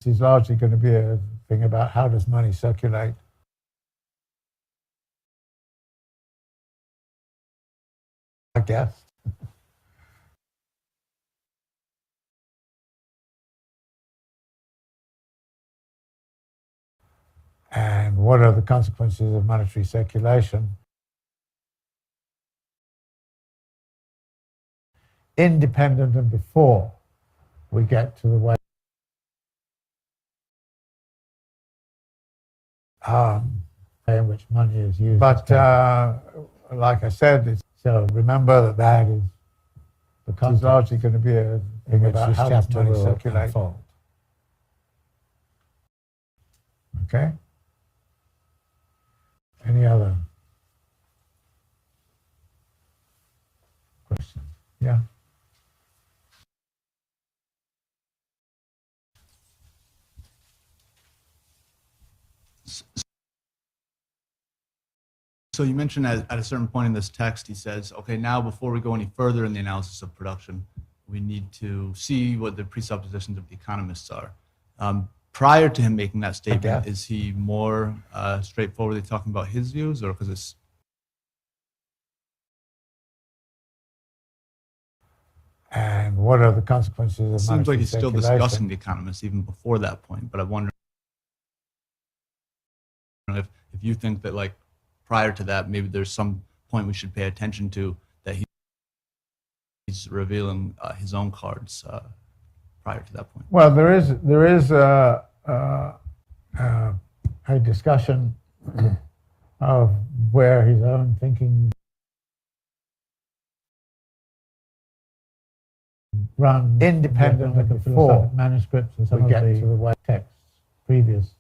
it's largely going to be a thing about how does money circulate. I guess. And what are the consequences of monetary circulation? Independent and before we get to the way in which money is used. But like I said, so remember that is because largely going to be a thing about how does money circulate. Okay. Any other questions? Yeah. So you mentioned at a certain point in this text, he says, okay, now before we go any further in the analysis of production, we need to see what the presuppositions of the economists are. Prior to him making that statement, is he more straightforwardly talking about his views, or because it's... And what are the consequences of monetary circulation? It seems like he's still discussing the economists even before that point, but I wonder if you think that, like, prior to that, maybe there's some point we should pay attention to that he's revealing his own cards prior to that point. Well, there is a discussion of where his own thinking runs independent of before manuscripts and some of the white texts previous.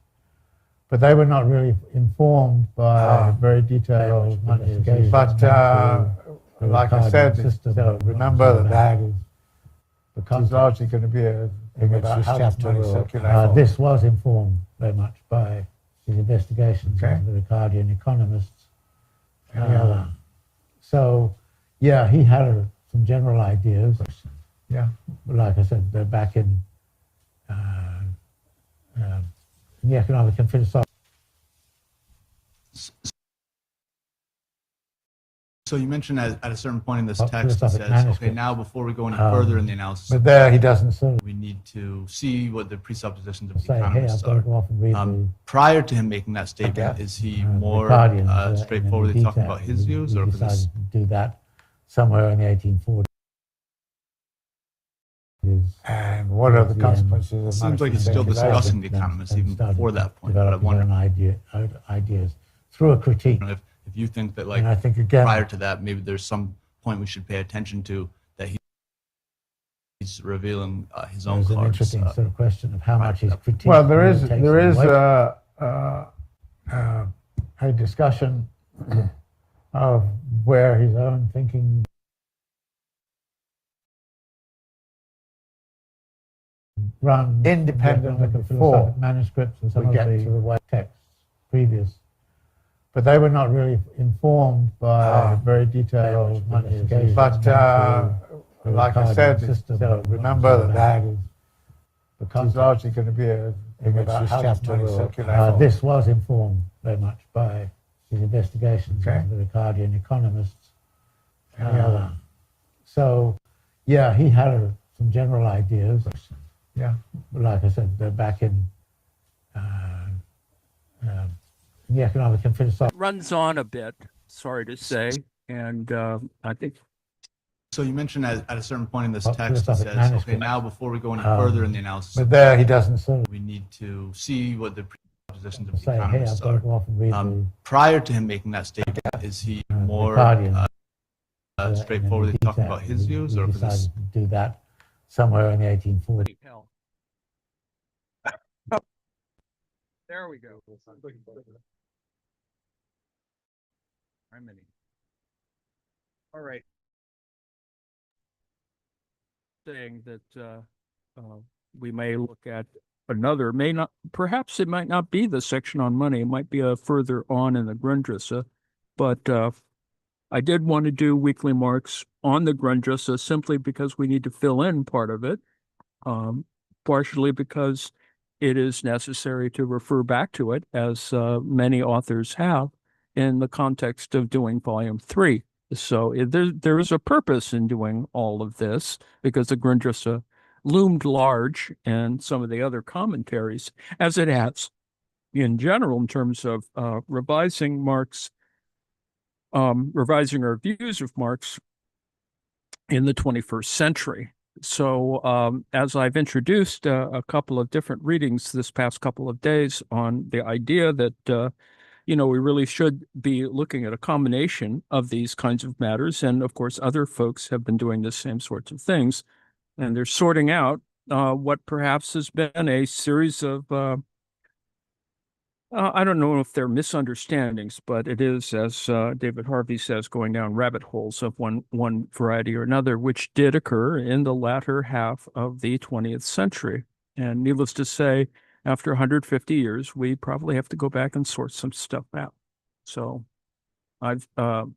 But they were not really informed by very detailed investigation. But like I said, so remember that is largely going to be a thing about how does money circulate. This was informed very much by his investigations of the Ricardian economists. So, yeah, he had some general ideas. Yeah, but like I said, they're back in the economic and philosophical. So you mentioned at a certain point in this Well, text, it philosophic says, okay, manuscript. now before we go any further in the analysis, But there he doesn't sort of we need to see what the presuppositions of the say, hey, economists I've got to are. go off and read Prior to him making that statement, guess, is he the more Guardian's, in straightforwardly any talking detail. about his views, We or decided this? to do that somewhere in the 1840s. And what are the consequences of Seems like he's still monetary discussing speculation? the economists even before that point. But I Develop his wonder own ideas through a critique. if you think that, like, And I think again, prior to that, maybe there's some point we should pay attention to that he's revealing his own there's an cards. interesting sort of question of how much he's critiqued. Well, there is takes away. a discussion of where his own thinking run independently of the before philosophic manuscripts and some we of get the to the white texts previous. But they were not really informed by very detailed investigations. But like I said, remember that it's largely going to be a thing about how does money circulate. this was informed very much by his investigations of the Ricardian economists. So, yeah, he had some general ideas. Yeah. But like I said, they're back in the economic and philosophical. It runs on a bit, sorry to say, and I think So you mentioned at a certain point in this Well, text, it philosophic says, okay, manuscript. now before we go any further in the analysis, But there he doesn't sort of we need to see what the presuppositions of the say, hey, I've economists got to are. go off and read Prior to him making that statement, is he more Guardian, straightforwardly talking about his views, or we this? decided to do that somewhere in the 1840s. hell. There we go. Harmony. All right. Saying that we may look at another, may not, perhaps it might not be the section on money. It might be a further on in the Grundrisse, but I did want to do weekly marks on the Grundrisse simply because we need to fill in part of it, partially because it is necessary to refer back to it, as many authors have, in the context of doing volume 3. So there is a purpose in doing all of this, because the Grundrisse loomed large in some of the other commentaries, as it has in general in terms of revising Marx, revising our views of Marx in the 21st century. So as I've introduced a couple of different readings this past couple of days on the idea that we really should be looking at a combination of these kinds of matters. And of course, other folks have been doing the same sorts of things. And they're sorting out what perhaps has been a series of, I don't know if they're misunderstandings, but it is, as David Harvey says, going down rabbit holes of one variety or another, which did occur in the latter half of the 20th century. And needless to say, after 150 years, we probably have to go back and sort some stuff out. So I'm going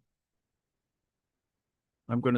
to